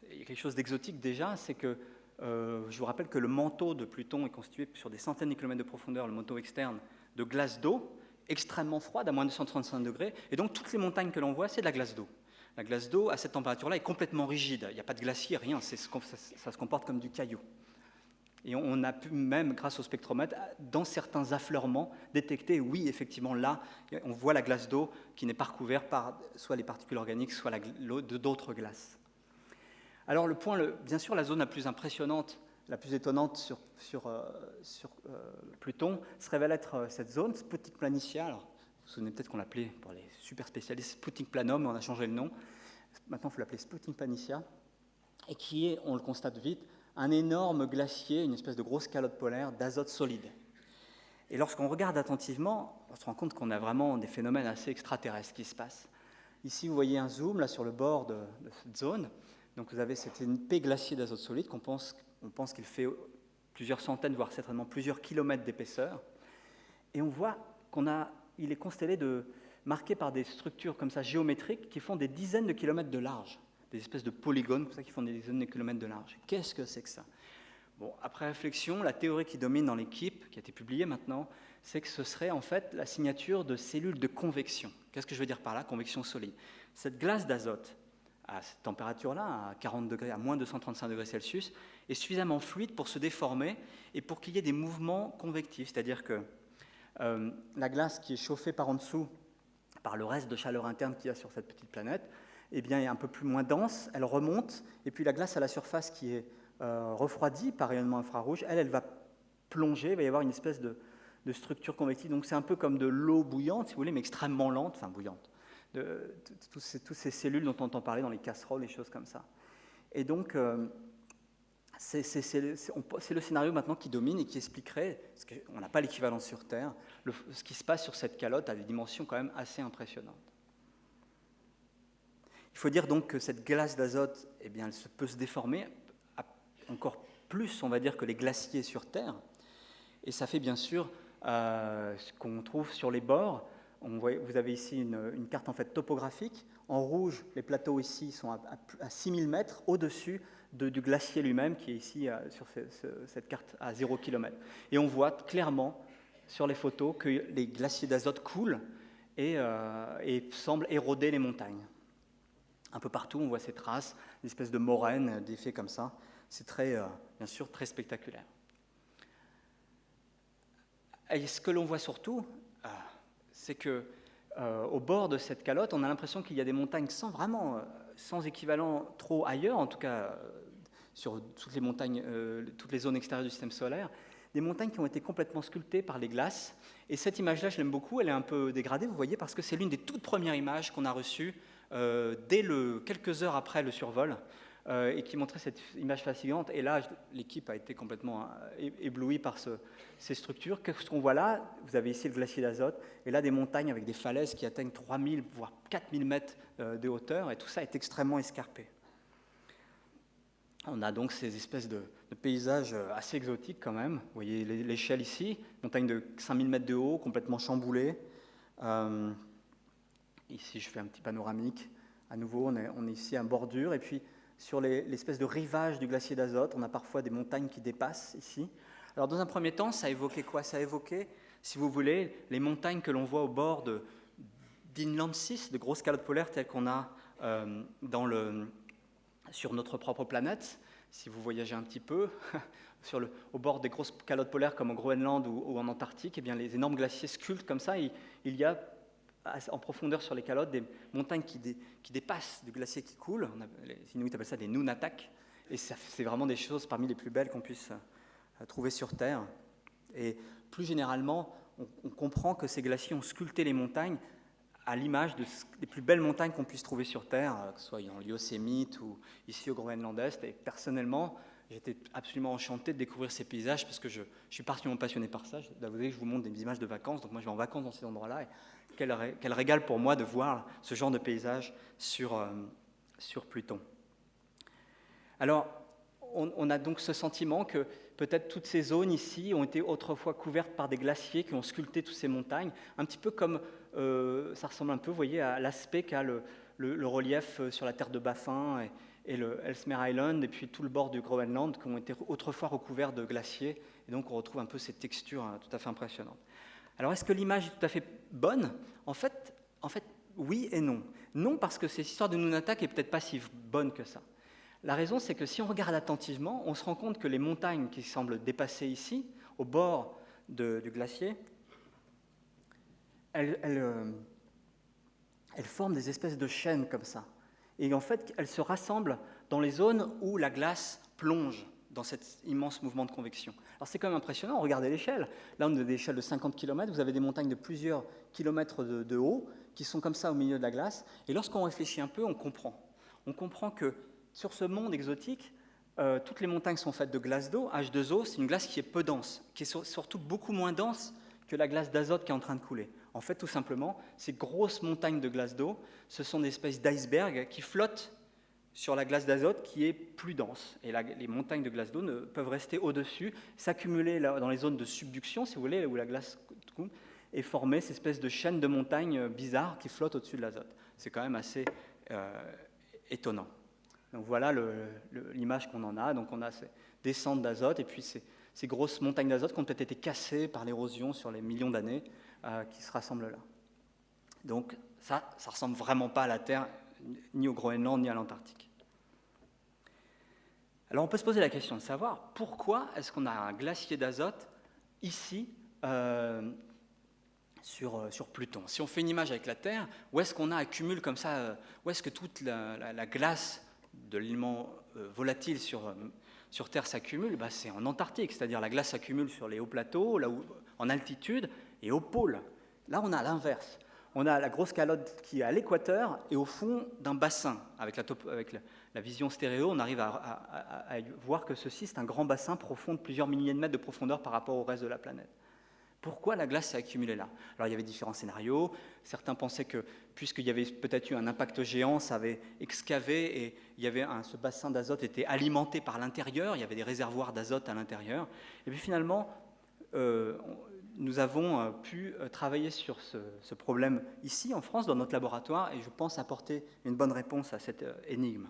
il y a quelque chose d'exotique déjà, c'est que je vous rappelle que le manteau de Pluton est constitué sur des centaines de kilomètres de profondeur, le manteau externe, de glace d'eau extrêmement froide, à moins de 235 degrés, et donc toutes les montagnes que l'on voit, c'est de la glace d'eau. La glace d'eau, à cette température-là, est complètement rigide, il n'y a pas de glacier, rien, ça se comporte comme du caillou. Et on a pu même, grâce au spectromètre, dans certains affleurements, détecter, oui, effectivement, là, on voit la glace d'eau qui n'est pas recouverte par soit les particules organiques, soit l'eau d'autres glaces. Alors, bien sûr, la zone la plus impressionnante, la plus étonnante sur Pluton se révèle être cette zone, Sputnik Planitia. Alors, vous vous souvenez peut-être qu'on l'appelait, pour les super spécialistes, Sputnik Planum, mais on a changé le nom. Maintenant, il faut l'appeler Sputnik Planitia, et qui est, on le constate vite, un énorme glacier, une espèce de grosse calotte polaire d'azote solide. Et lorsqu'on regarde attentivement, on se rend compte qu'on a vraiment des phénomènes assez extraterrestres qui se passent. Ici, vous voyez un zoom là sur le bord de cette zone. Donc vous avez cet épais glacier d'azote solide on pense qu'il fait plusieurs centaines, voire certainement plusieurs kilomètres d'épaisseur. Et on voit il est constellé marqué par des structures comme ça géométriques qui font des dizaines de kilomètres de large. Des espèces de polygones comme ça qui font des dizaines de kilomètres de large. Qu'est-ce que c'est que ça? Bon, après réflexion, la théorie qui domine dans l'équipe, qui a été publiée maintenant, c'est que ce serait en fait la signature de cellules de convection. Qu'est-ce que je veux dire par là? Convection solide. Cette glace d'azote, à cette température-là, à 40 degrés, à moins de 235 degrés Celsius, est suffisamment fluide pour se déformer et pour qu'il y ait des mouvements convectifs. C'est-à-dire que la glace qui est chauffée par en dessous par le reste de chaleur interne qu'il y a sur cette petite planète, eh bien, est un peu moins dense, elle remonte, et puis la glace à la surface qui est refroidie par rayonnement infrarouge, elle va plonger, il va y avoir une espèce de structure convective. Donc c'est un peu comme de l'eau bouillante, si vous voulez, mais extrêmement lente, enfin bouillante. Toutes ces cellules dont on entend parler dans les casseroles, des choses comme ça. Et donc, c'est le scénario maintenant qui domine et qui expliquerait, parce qu'on n'a pas l'équivalent sur Terre, ce qui se passe sur cette calotte à des dimensions quand même assez impressionnantes. Il faut dire donc que cette glace d'azote, eh bien, elle peut se déformer encore plus, on va dire, que les glaciers sur Terre. Et ça fait bien sûr ce qu'on trouve sur les bords. Vous avez ici une carte en fait topographique. En rouge, les plateaux ici sont à 6000 mètres au-dessus du glacier lui-même, qui est ici sur cette carte à 0 km. Et on voit clairement sur les photos que les glaciers d'azote coulent et semblent éroder les montagnes. Un peu partout, on voit ces traces, des espèces de moraines, d'effets comme ça. C'est bien sûr très spectaculaire. Et ce que l'on voit surtout, c'est qu'au bord de cette calotte, on a l'impression qu'il y a des montagnes sans équivalent trop ailleurs, en tout cas sur toutes les montagnes, toutes les zones extérieures du système solaire, des montagnes qui ont été complètement sculptées par les glaces. Et cette image-là, je l'aime beaucoup, elle est un peu dégradée, vous voyez, parce que c'est l'une des toutes premières images qu'on a reçues quelques heures après le survol, et qui montrait cette image fascinante. Et là, l'équipe a été complètement éblouie par ces structures. Qu'est-ce qu'on voit là? Vous avez ici le glacier d'azote, et là des montagnes avec des falaises qui atteignent 3000, voire 4000 mètres de hauteur, et tout ça est extrêmement escarpé. On a donc ces espèces de paysages assez exotiques quand même. Vous voyez l'échelle ici, montagne de 5000 mètres de haut, complètement chamboulée. Ici, je fais un petit panoramique. À nouveau, on est ici en bordure, et puis sur l'espèce de rivage du glacier d'azote, on a parfois des montagnes qui dépassent ici. Alors dans un premier temps, ça évoquait quoi? Ça évoquait, si vous voulez, les montagnes que l'on voit au bord d'Inland 6, de grosses calottes polaires telles qu'on a sur notre propre planète. Si vous voyagez un petit peu, au bord des grosses calottes polaires comme au Groenland ou en Antarctique, eh bien, les énormes glaciers sculptent comme ça. Il y a en profondeur sur les calottes des montagnes qui dépassent du glacier qui coule. Les Inuits appellent ça des nunatak. Et c'est vraiment des choses parmi les plus belles qu'on puisse trouver sur Terre. Et plus généralement, on comprend que ces glaciers ont sculpté les montagnes à l'image des plus belles montagnes qu'on puisse trouver sur Terre, que ce soit en Yosemite ou ici au Groenland Est. Et personnellement, j'étais absolument enchanté de découvrir ces paysages parce que je suis particulièrement passionné par ça. Je dois vous dire que je vous montre des images de vacances. Donc moi, je vais en vacances dans ces endroits-là. Et quel régal pour moi de voir ce genre de paysage sur Pluton. Alors, on a donc ce sentiment que peut-être toutes ces zones ici ont été autrefois couvertes par des glaciers qui ont sculpté toutes ces montagnes, un petit peu comme, ça ressemble un peu, vous voyez, à l'aspect qu'a le relief sur la terre de Baffin et le Ellesmere Island, et puis tout le bord du Groenland, qui ont été autrefois recouverts de glaciers, et donc on retrouve un peu cette texture tout à fait impressionnante. Alors, est-ce que l'image est tout à fait bonne ? En fait, oui et non. Non, parce que cette histoire de Nunatak est peut-être pas si bonne que ça. La raison, c'est que si on regarde attentivement, on se rend compte que les montagnes qui semblent dépasser ici, au bord du glacier, elles forment des espèces de chaînes comme ça. Et en fait, elles se rassemblent dans les zones où la glace plonge dans cet immense mouvement de convection. Alors c'est quand même impressionnant, regardez l'échelle. Là, on a des échelles de 50 km, vous avez des montagnes de plusieurs kilomètres de haut qui sont comme ça au milieu de la glace. Et lorsqu'on réfléchit un peu, on comprend. On comprend que sur ce monde exotique, toutes les montagnes sont faites de glace d'eau. H2O, c'est une glace qui est peu dense, qui est surtout beaucoup moins dense que la glace d'azote qui est en train de couler. En fait, tout simplement, ces grosses montagnes de glace d'eau, ce sont des espèces d'icebergs qui flottent sur la glace d'azote qui est plus dense. Et les montagnes de glace d'eau peuvent rester au-dessus, s'accumuler dans les zones de subduction, si vous voulez, où la glace coule, et former ces espèces de chaînes de montagnes bizarres qui flottent au-dessus de l'azote. C'est quand même assez étonnant. Donc voilà l'image qu'on en a. Donc on a ces descentes d'azote et puis ces grosses montagnes d'azote qui ont peut-être été cassées par l'érosion sur les millions d'années qui se rassemblent là. Donc ça ressemble vraiment pas à la Terre, ni au Groenland, ni à l'Antarctique. Alors on peut se poser la question de savoir pourquoi est-ce qu'on a un glacier d'azote ici sur Pluton. Si on fait une image avec la Terre, où est-ce qu'on accumule comme ça, où est-ce que toute la glace de l'élément volatile sur Terre s'accumule ? C'est en Antarctique, c'est-à-dire la glace s'accumule sur les hauts plateaux, là où, en altitude, et au pôle. Là, on a l'inverse. On a la grosse calotte qui est à l'équateur et au fond d'un bassin. Avec la vision stéréo, on arrive à voir que ceci, c'est un grand bassin profond de plusieurs milliers de mètres de profondeur par rapport au reste de la planète. Pourquoi la glace s'est accumulée là ? Alors il y avait différents scénarios. Certains pensaient que, puisqu'il y avait peut-être eu un impact géant, ça avait excavé et ce bassin d'azote était alimenté par l'intérieur, il y avait des réservoirs d'azote à l'intérieur. Et puis finalement, nous avons pu travailler sur ce problème ici, en France, dans notre laboratoire, et je pense apporter une bonne réponse à cette énigme.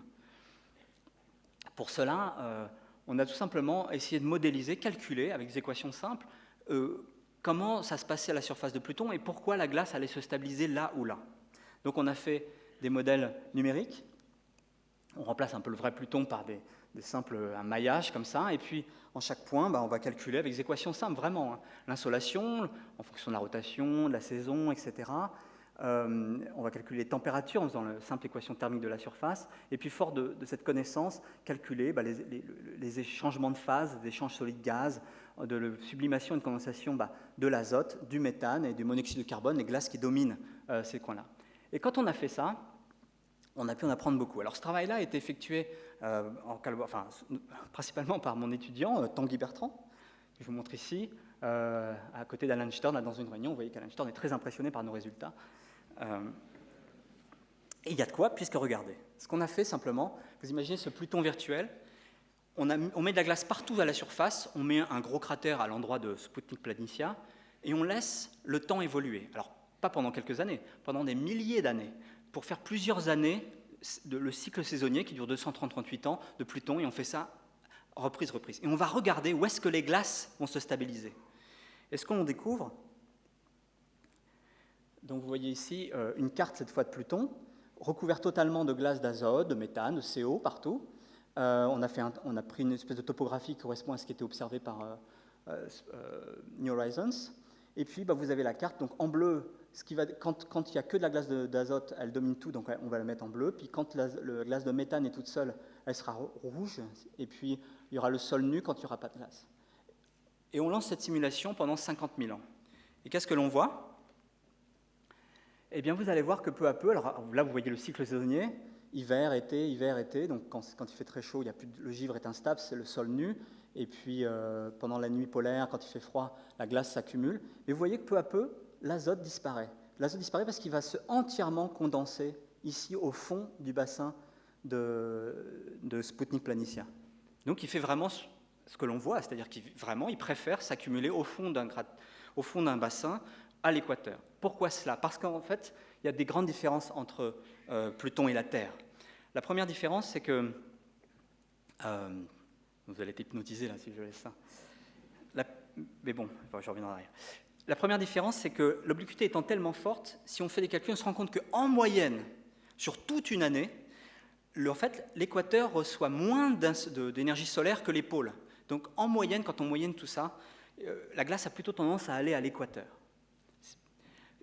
Pour cela, on a tout simplement essayé de modéliser, calculer, avec des équations simples, comment ça se passait à la surface de Pluton et pourquoi la glace allait se stabiliser là ou là. Donc on a fait des modèles numériques, on remplace un peu le vrai Pluton par un maillage comme ça, et puis en chaque point, on va calculer avec des équations simples, vraiment. L'insolation, en fonction de la rotation, de la saison, etc. On va calculer les températures en faisant la simple équation thermique de la surface, et puis fort de cette connaissance, calculer les changements de phase, des échanges solides-gaz, de la sublimation et de condensation de l'azote, du méthane et du monoxyde de carbone, les glaces qui dominent ces coins-là. Et quand on a fait ça, on a pu en apprendre beaucoup. Alors ce travail-là a été effectué principalement par mon étudiant, Tanguy Bertrand, que je vous montre ici, à côté d'Alan Stern, là, dans une réunion. Vous voyez qu'Alan Stern est très impressionné par nos résultats. Et il y a de quoi, puisque regardez, ce qu'on a fait simplement, vous imaginez ce Pluton virtuel, on met de la glace partout à la surface, on met un gros cratère à l'endroit de Sputnik Planitia, et on laisse le temps évoluer. Alors, pas pendant quelques années, pendant des milliers d'années, pour faire plusieurs années le cycle saisonnier qui dure 238 ans de Pluton, et on fait ça reprise. Et on va regarder où est-ce que les glaces vont se stabiliser. Et ce qu'on découvre, donc vous voyez ici une carte cette fois de Pluton. recouvert totalement de glace d'azote, de méthane, de CO partout. On a pris une espèce de topographie qui correspond à ce qui était observé par New Horizons. Et puis, vous avez la carte. Donc, en bleu, quand il n'y a que de la glace d'azote, elle domine tout, donc on va la mettre en bleu. Puis, quand la glace de méthane est toute seule, elle sera rouge. Et puis, il y aura le sol nu quand il n'y aura pas de glace. Et on lance cette simulation pendant 50 000 ans. Et qu'est-ce que l'on voit? Eh bien, vous allez voir que peu à peu, alors là, vous voyez le cycle saisonnier, hiver, été. Donc, quand il fait très chaud, le givre est instable, c'est le sol nu. Et puis, pendant la nuit polaire, quand il fait froid, la glace s'accumule. Et vous voyez que peu à peu, l'azote disparaît. L'azote disparaît parce qu'il va se entièrement condenser ici au fond du bassin de Sputnik Planitia. Donc, il fait vraiment ce que l'on voit, c'est-à-dire il préfère s'accumuler au fond d'un bassin à l'équateur. Pourquoi cela? Parce qu'en fait, il y a des grandes différences entre Pluton et la Terre. La première différence, c'est que... vous allez être hypnotisé là si je laisse ça. Mais bon, je reviendrai en arrière. La première différence, c'est que l'obliquité étant tellement forte, si on fait des calculs, on se rend compte qu'en moyenne, sur toute une année, en fait, l'équateur reçoit moins d'énergie solaire que les pôles. Donc en moyenne, quand on moyenne tout ça, la glace a plutôt tendance à aller à l'équateur.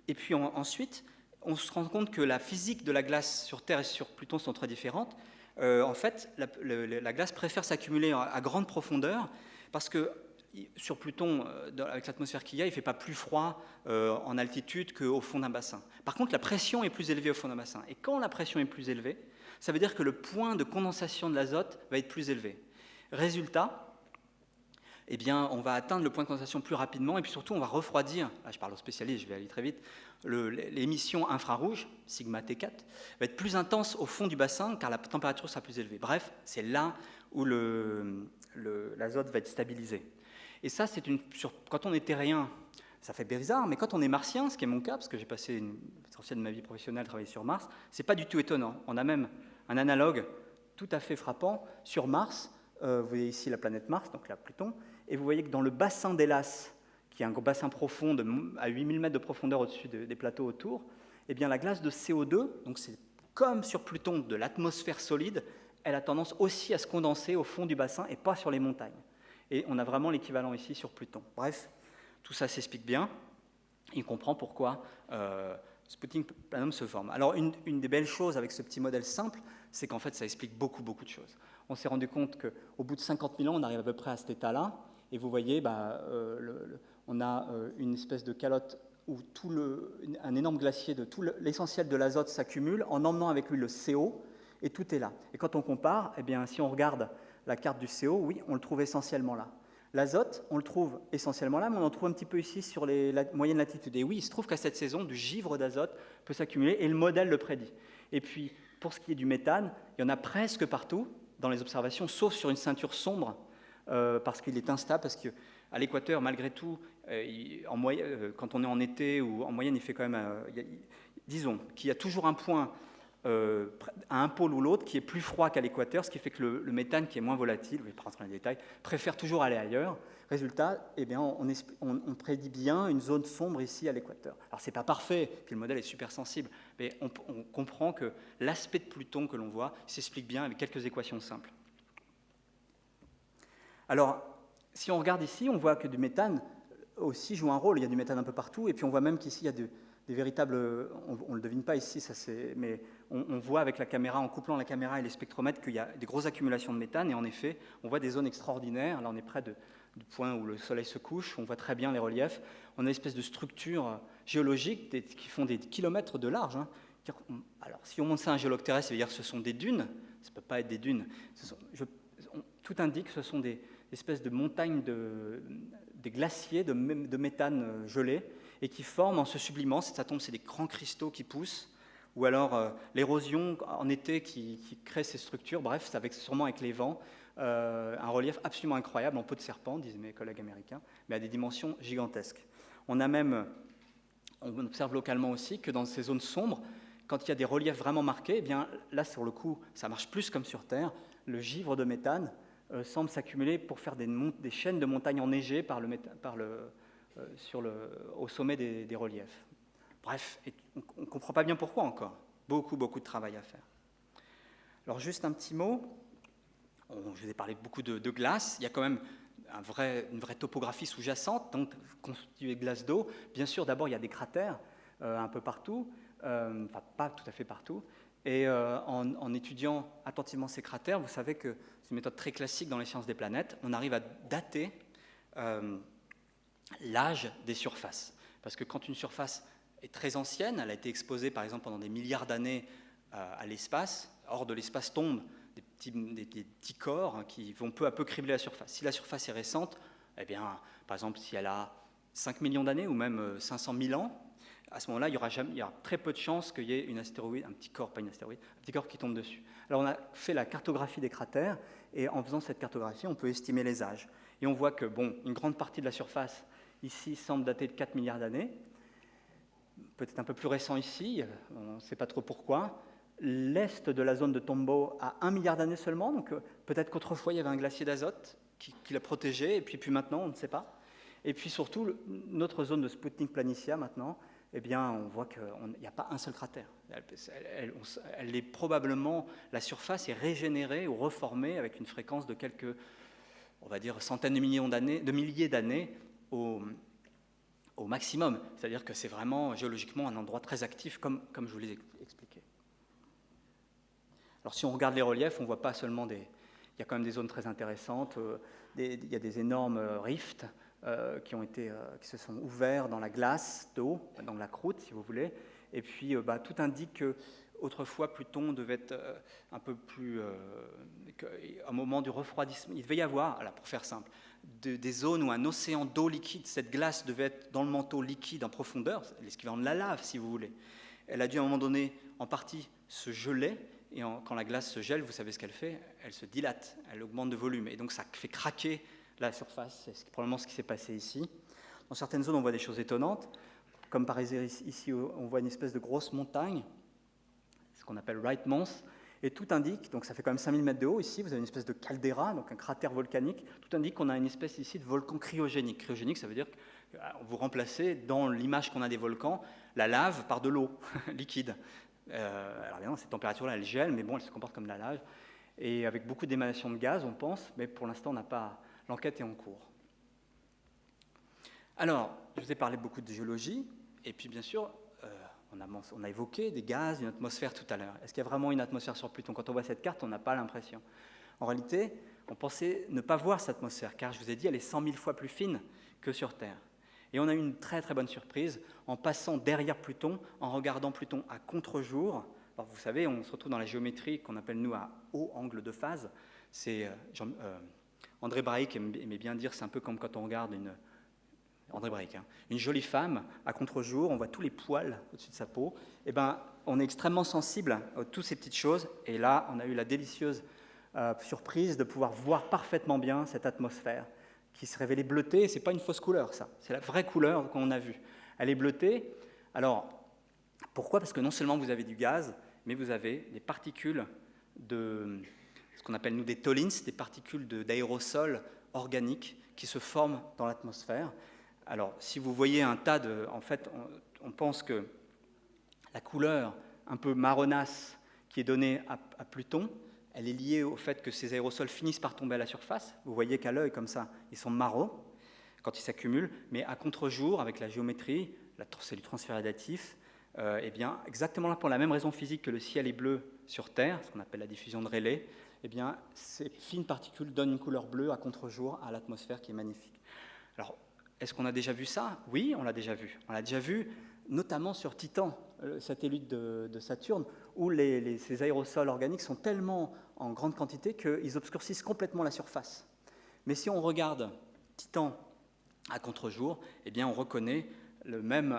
Et puis ensuite, on se rend compte que la physique de la glace sur Terre et sur Pluton sont très différentes. En fait, la glace préfère s'accumuler à grande profondeur parce que sur Pluton, avec l'atmosphère qu'il y a, il ne fait pas plus froid en altitude qu'au fond d'un bassin. Par contre, la pression est plus élevée au fond d'un bassin. Et quand la pression est plus élevée, ça veut dire que le point de condensation de l'azote va être plus élevé. Résultat, eh bien, on va atteindre le point de condensation plus rapidement et puis surtout, on va refroidir, là je parle aux spécialistes, je vais aller très vite, l'émission infrarouge, sigma T4, va être plus intense au fond du bassin car la température sera plus élevée. Bref, c'est là où l'azote va être stabilisé. Et ça, quand on est terrien, ça fait bizarre, mais quand on est martien, ce qui est mon cas, parce que j'ai passé une partie de ma vie professionnelle à travailler sur Mars, c'est pas du tout étonnant. On a même un analogue tout à fait frappant sur Mars. Vous voyez ici la planète Mars, donc là Pluton, et vous voyez que dans le bassin d'Hélas, qui est un bassin profond à 8000 mètres de profondeur au-dessus des plateaux autour, eh bien la glace de CO2, donc c'est comme sur Pluton de l'atmosphère solide, elle a tendance aussi à se condenser au fond du bassin et pas sur les montagnes. Et on a vraiment l'équivalent ici sur Pluton. Bref, tout ça s'explique bien. Et on comprend pourquoi Sputnik Planum se forme. Alors, une des belles choses avec ce petit modèle simple, c'est qu'en fait, ça explique beaucoup de choses. On s'est rendu compte qu'au bout de 50 000 ans, on arrive à peu près à cet état-là. Et vous voyez, on a une espèce de calotte où un énorme glacier de tout l'essentiel de l'azote s'accumule en emmenant avec lui le CO, et tout est là. Et quand on compare, eh bien, si on regarde la carte du CO, oui, on le trouve essentiellement là. L'azote, on le trouve essentiellement là, mais on en trouve un petit peu ici sur la moyenne latitude. Et oui, il se trouve qu'à cette saison, du givre d'azote peut s'accumuler, et le modèle le prédit. Et puis, pour ce qui est du méthane, il y en a presque partout dans les observations, sauf sur une ceinture sombre, parce qu'il est instable, parce qu'à l'équateur, malgré tout, quand on est en été, ou en moyenne, il fait quand même... disons qu'il y a toujours un point à un pôle ou l'autre qui est plus froid qu'à l'équateur, ce qui fait que le méthane, qui est moins volatile, je ne vais pas rentrer dans les détails, préfère toujours aller ailleurs. Résultat, eh bien, on prédit bien une zone sombre ici à l'équateur. Alors, ce n'est pas parfait, puis le modèle est super sensible, mais on comprend que l'aspect de Pluton que l'on voit s'explique bien avec quelques équations simples. Alors, si on regarde ici, on voit que du méthane aussi joue un rôle. Il y a du méthane un peu partout, et puis on voit même qu'ici, il y a des véritables... On ne le devine pas ici, mais on voit avec la caméra, en couplant la caméra et les spectromètres, qu'il y a des grosses accumulations de méthane, et en effet, on voit des zones extraordinaires. Là, on est près du point où le soleil se couche, on voit très bien les reliefs. On a une espèce de structures géologiques qui font des kilomètres de large. Hein. Alors, si on monte ça à un géologue terrestre, ça veut dire que ce sont des dunes. Ça ne peut pas être des dunes. Tout indique que ce sont des espèces de montagnes des glaciers de méthane gelé, et qui forment en se sublimant. Ça tombe, c'est des grands cristaux qui poussent, ou alors l'érosion en été qui crée ces structures. Bref, c'est sûrement avec les vents, un relief absolument incroyable, en peau de serpent, disent mes collègues américains, mais à des dimensions gigantesques. On observe localement aussi que dans ces zones sombres, quand il y a des reliefs vraiment marqués, eh bien, là, sur le coup, ça marche plus comme sur Terre. Le givre de méthane semble s'accumuler pour faire des chaînes de montagnes enneigées au sommet des reliefs. Bref, on ne comprend pas bien pourquoi encore, Beaucoup, beaucoup de travail à faire. Alors juste un petit mot, je vous ai parlé beaucoup de glace, il y a quand même une vraie topographie sous-jacente, donc constituée de glace d'eau. Bien sûr, d'abord, il y a des cratères un peu partout, enfin pas tout à fait partout, et en étudiant attentivement ces cratères, vous savez que c'est une méthode très classique dans les sciences des planètes, on arrive à dater l'âge des surfaces. Parce que quand une surface est très ancienne, elle a été exposée par exemple pendant des milliards d'années à l'espace, hors de l'espace tombent des petits corps qui vont peu à peu cribler la surface. Si la surface est récente, eh bien, par exemple, si elle a 5 millions d'années ou même 500 000 ans, à ce moment-là, il y aura très peu de chances qu'il y ait une astéroïde, un petit corps, pas une astéroïde, un petit corps qui tombe dessus. Alors on a fait la cartographie des cratères, et en faisant cette cartographie, on peut estimer les âges. Et on voit que, bon, une grande partie de la surface, ici, semble dater de 4 milliards d'années, peut-être un peu plus récent ici, on ne sait pas trop pourquoi. L'est de la zone de Tombaugh a 1 milliard d'années seulement, donc peut-être qu'autrefois il y avait un glacier d'azote qui l'a protégé, et puis maintenant on ne sait pas. Et puis surtout, notre zone de Sputnik Planitia maintenant, eh bien on voit qu'il n'y a pas un seul cratère. Elle est probablement, la surface est régénérée ou reformée avec une fréquence de quelques, on va dire, centaines de milliers d'années au maximum. C'est-à-dire que c'est vraiment géologiquement un endroit très actif, comme je vous l'ai expliqué. Alors si on regarde les reliefs, on ne voit pas seulement il y a quand même des zones très intéressantes, il y a des énormes rifts qui se sont ouverts dans la glace d'eau, dans la croûte si vous voulez, et puis tout indique qu'autrefois Pluton devait être un peu plus... un moment du refroidissement, il devait y avoir, alors pour faire simple, des zones où un océan d'eau liquide, cette glace devait être dans le manteau liquide en profondeur, l'équivalent de la lave si vous voulez. Elle a dû à un moment donné en partie se geler, et quand la glace se gèle, vous savez ce qu'elle fait? Elle se dilate, elle augmente de volume, et donc ça fait craquer la surface. C'est probablement ce qui s'est passé ici. Dans certaines zones, on voit des choses étonnantes, comme par exemple ici, on voit une espèce de grosse montagne, ce qu'on appelle Wright Mons, et tout indique, donc ça fait quand même 5000 mètres de haut, ici vous avez une espèce de caldeira, donc un cratère volcanique, tout indique qu'on a une espèce ici de volcan cryogénique. Cryogénique, ça veut dire que vous remplacez, dans l'image qu'on a des volcans, la lave par de l'eau liquide. Alors évidemment, cette température-là, elle gèle, mais bon, elle se comporte comme de la lave, et avec beaucoup d'émanations de gaz, on pense, mais pour l'instant, l'enquête est en cours. Alors, je vous ai parlé beaucoup de géologie, et puis bien sûr, on a évoqué des gaz, une atmosphère tout à l'heure. Est-ce qu'il y a vraiment une atmosphère sur Pluton? Quand on voit cette carte, on n'a pas l'impression. En réalité, on pensait ne pas voir cette atmosphère, car je vous ai dit, elle est 100 000 fois plus fine que sur Terre. Et on a eu une très très bonne surprise en passant derrière Pluton, en regardant Pluton à contre-jour. Alors vous savez, on se retrouve dans la géométrie qu'on appelle nous à haut angle de phase. C'est André Braic aimait bien dire, c'est un peu comme quand on regarde André Braic, une jolie femme à contre-jour, on voit tous les poils au-dessus de sa peau. Et ben, on est extrêmement sensible à toutes ces petites choses. Et là, on a eu la délicieuse surprise de pouvoir voir parfaitement bien cette atmosphère qui se révélait bleutée. Ce n'est pas une fausse couleur, ça. C'est la vraie couleur qu'on a vue. Elle est bleutée. Alors, pourquoi? Parce que non seulement vous avez du gaz, mais vous avez des particules de ce qu'on appelle, nous, des tholins, des particules d'aérosols organiques qui se forment dans l'atmosphère. Alors, si vous voyez un tas de... En fait, on pense que la couleur un peu marronasse qui est donnée à Pluton, elle est liée au fait que ces aérosols finissent par tomber à la surface. Vous voyez qu'à l'œil, comme ça, ils sont marrons quand ils s'accumulent, mais à contre-jour, avec la géométrie, c'est du transfert radiatif, eh bien, exactement pour la même raison physique que le ciel est bleu sur Terre, ce qu'on appelle la diffusion de Rayleigh, eh bien, ces fines particules donnent une couleur bleue à contre-jour à l'atmosphère qui est magnifique. Alors, est-ce qu'on a déjà vu ça? Oui, on l'a déjà vu. On l'a déjà vu notamment sur Titan, le satellite de Saturne, où ces aérosols organiques sont tellement en grande quantité qu'ils obscurcissent complètement la surface. Mais si on regarde Titan à contre-jour, eh bien on reconnaît le même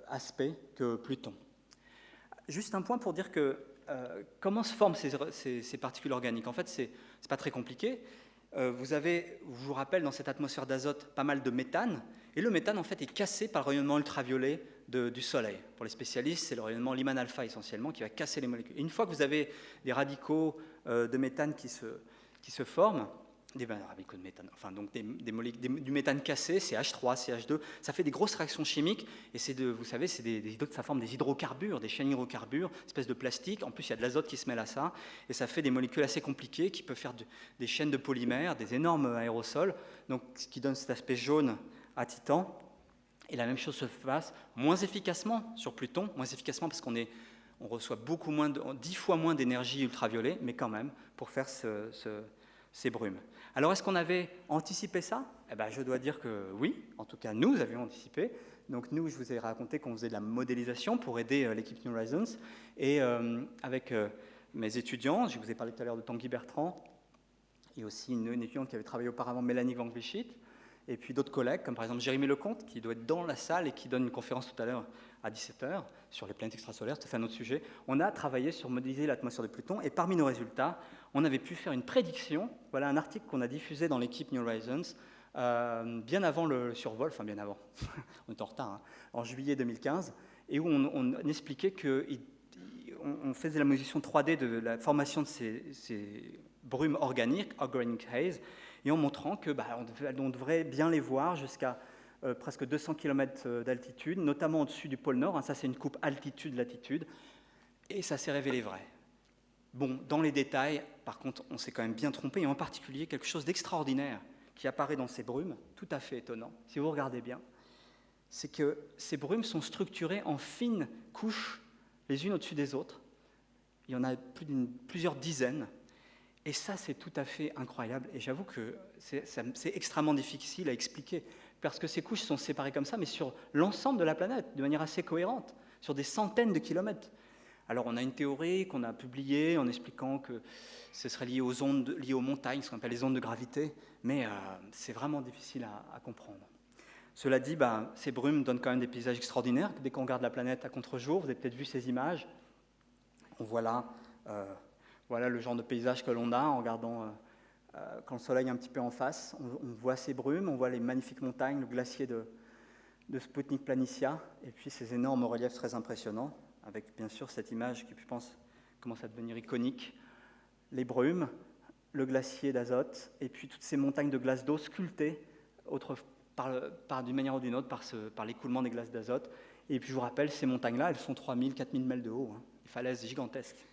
aspect que Pluton. Juste un point pour dire que comment se forment ces particules organiques? En fait, c'est pas très compliqué. Vous avez, je vous rappelle, dans cette atmosphère d'azote, pas mal de méthane, et le méthane, en fait, est cassé par le rayonnement ultraviolet du Soleil. Pour les spécialistes, c'est le rayonnement Lyman alpha, essentiellement, qui va casser les molécules. Et une fois que vous avez des radicaux de méthane qui se forment, Avec de méthane, enfin donc du méthane cassé, CH3, CH2, ça fait des grosses réactions chimiques et vous savez, ça forme des hydrocarbures, des chaînes hydrocarbures, espèces de plastique. En plus, il y a de l'azote qui se mêle à ça et ça fait des molécules assez compliquées qui peuvent faire des chaînes de polymères, des énormes aérosols, donc ce qui donne cet aspect jaune à Titan. Et la même chose se passe moins efficacement sur Pluton, moins efficacement parce qu'on reçoit 10 fois moins d'énergie ultraviolet, mais quand même pour faire ces brumes. Alors, est-ce qu'on avait anticipé ça ? Je dois dire que oui, en tout cas, nous avions anticipé. Donc, nous, je vous ai raconté qu'on faisait de la modélisation pour aider l'équipe New Horizons. Et avec mes étudiants, je vous ai parlé tout à l'heure de Tanguy Bertrand, et aussi une étudiante qui avait travaillé auparavant, Mélanie Van Glischit, et puis d'autres collègues, comme par exemple Jérémy Lecomte, qui doit être dans la salle et qui donne une conférence tout à l'heure à 17h sur les planètes extrasolaires, c'est un autre sujet. On a travaillé sur modéliser l'atmosphère de Pluton, et parmi nos résultats, on avait pu faire une prédiction. Voilà un article qu'on a diffusé dans l'équipe New Horizons, bien avant le survol, enfin bien avant, on est en retard, hein, en juillet 2015, et où on expliquait qu'on faisait la modélisation 3D de la formation de ces brumes organiques, organic haze, et en montrant que on devrait bien les voir jusqu'à presque 200 km d'altitude, notamment au-dessus du pôle Nord. Ça, c'est une coupe altitude-latitude, et ça s'est révélé vrai. Bon, dans les détails, par contre, on s'est quand même bien trompé, et en particulier quelque chose d'extraordinaire qui apparaît dans ces brumes, tout à fait étonnant, si vous regardez bien, c'est que ces brumes sont structurées en fines couches, les unes au-dessus des autres. Il y en a plusieurs dizaines. Et ça, c'est tout à fait incroyable. Et j'avoue que c'est extrêmement difficile à expliquer, parce que ces couches sont séparées comme ça, mais sur l'ensemble de la planète, de manière assez cohérente, sur des centaines de kilomètres. Alors, on a une théorie qu'on a publiée en expliquant que ce serait lié aux ondes, liées aux montagnes, ce qu'on appelle les ondes de gravité, mais c'est vraiment difficile à comprendre. Cela dit, ces brumes donnent quand même des paysages extraordinaires. Dès qu'on regarde la planète à contre-jour, vous avez peut-être vu ces images. On voit là... Voilà le genre de paysage que l'on a en regardant quand le soleil est un petit peu en face. On voit ces brumes, on voit les magnifiques montagnes, le glacier de Sputnik Planitia, et puis ces énormes reliefs très impressionnants, avec bien sûr cette image qui, je pense, commence à devenir iconique. Les brumes, le glacier d'azote, et puis toutes ces montagnes de glace d'eau sculptées d'une manière ou d'une autre par l'écoulement des glaces d'azote. Et puis je vous rappelle, ces montagnes-là, elles font 3000, 4000 mètres de haut, des falaises gigantesques.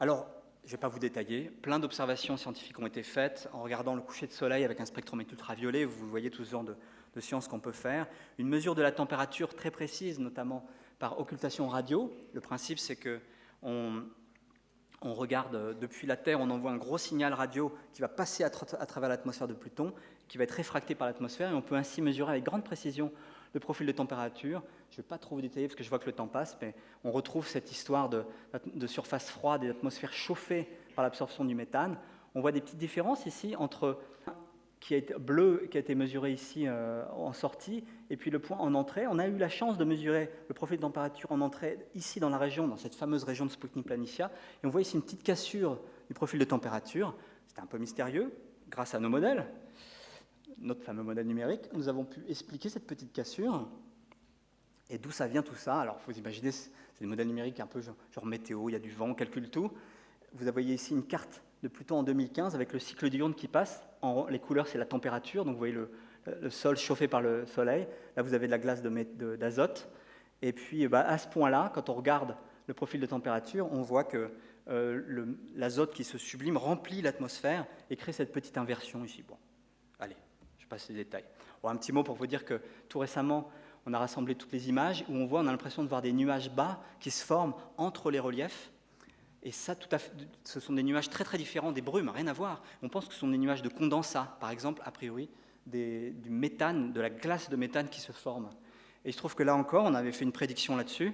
Alors, je ne vais pas vous détailler, plein d'observations scientifiques ont été faites en regardant le coucher de soleil avec un spectromètre ultraviolet. Vous voyez tout ce genre de sciences qu'on peut faire. Une mesure de la température très précise, notamment par occultation radio. Le principe, c'est qu'on regarde depuis la Terre, on envoie un gros signal radio qui va passer à travers l'atmosphère de Pluton, qui va être réfracté par l'atmosphère, et on peut ainsi mesurer avec grande précision le profil de température. Je ne vais pas trop vous détailler parce que je vois que le temps passe, mais on retrouve cette histoire de surface froide et d'atmosphère chauffée par l'absorption du méthane. On voit des petites différences ici entre qui est bleu, qui a été mesuré ici en sortie, et puis le point en entrée. On a eu la chance de mesurer le profil de température en entrée ici dans la région, dans cette fameuse région de Sputnik Planitia, et on voit ici une petite cassure du profil de température. C'était un peu mystérieux. Grâce à nos modèles, notre fameux modèle numérique, nous avons pu expliquer cette petite cassure. Et d'où ça vient tout ça? Alors, il faut imaginer, c'est des modèles numériques un peu genre météo, il y a du vent, on calcule tout. Vous voyez ici une carte de Pluton en 2015 avec le cycle diurne qui passe. Les couleurs, c'est la température, donc vous voyez le sol chauffé par le soleil. Là, vous avez de la glace d'azote. Et puis, à ce point-là, quand on regarde le profil de température, on voit que l'azote qui se sublime remplit l'atmosphère et crée cette petite inversion ici. Bon, allez, je passe les détails. Bon, un petit mot pour vous dire que tout récemment, on a rassemblé toutes les images où on a l'impression de voir des nuages bas qui se forment entre les reliefs. Et ça, ce sont des nuages très très différents des brumes, rien à voir. On pense que ce sont des nuages de condensat, par exemple, a priori, du méthane, de la glace de méthane qui se forme. Et il se trouve que là encore, on avait fait une prédiction là-dessus,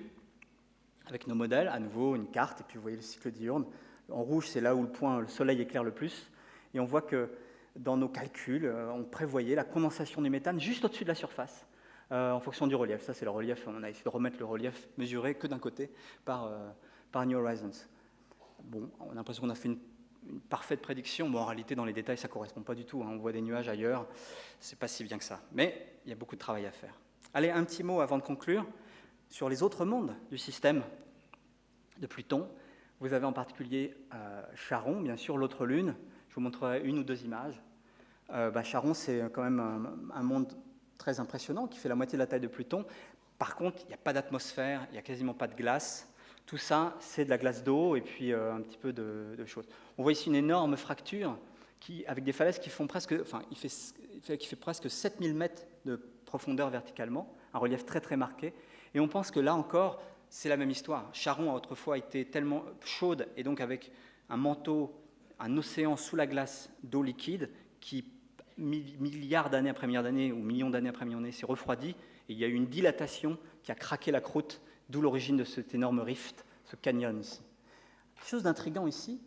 avec nos modèles, à nouveau une carte, et puis vous voyez le cycle diurne. En rouge, c'est là où le soleil éclaire le plus. Et on voit que dans nos calculs, on prévoyait la condensation du méthane juste au-dessus de la surface, en fonction du relief. Ça, c'est le relief. On a essayé de remettre le relief mesuré que d'un côté par New Horizons. Bon, on a l'impression qu'on a fait une parfaite prédiction. Bon, en réalité, dans les détails, ça ne correspond pas du tout. On voit des nuages ailleurs. Ce n'est pas si bien que ça. Mais il y a beaucoup de travail à faire. Allez, un petit mot avant de conclure sur les autres mondes du système de Pluton. Vous avez en particulier Charon, bien sûr, l'autre lune. Je vous montrerai une ou deux images. Charon, c'est quand même un monde très impressionnant qui fait la moitié de la taille de Pluton. Par contre, il n'y a pas d'atmosphère, il n'y a quasiment pas de glace. Tout ça, c'est de la glace d'eau et puis un petit peu de choses. On voit ici une énorme fracture avec des falaises qui font presque, qui fait presque 7000 mètres de profondeur verticalement, un relief très très marqué. Et on pense que là encore, c'est la même histoire. Charon a autrefois été tellement chaude et donc avec un manteau, un océan sous la glace d'eau liquide qui, milliards d'années après milliards d'années ou millions d'années après millions d'années, s'est refroidi. Et il y a eu une dilatation qui a craqué la croûte, d'où l'origine de cet énorme rift, ce canyon ici. Quelque chose d'intriguant ici,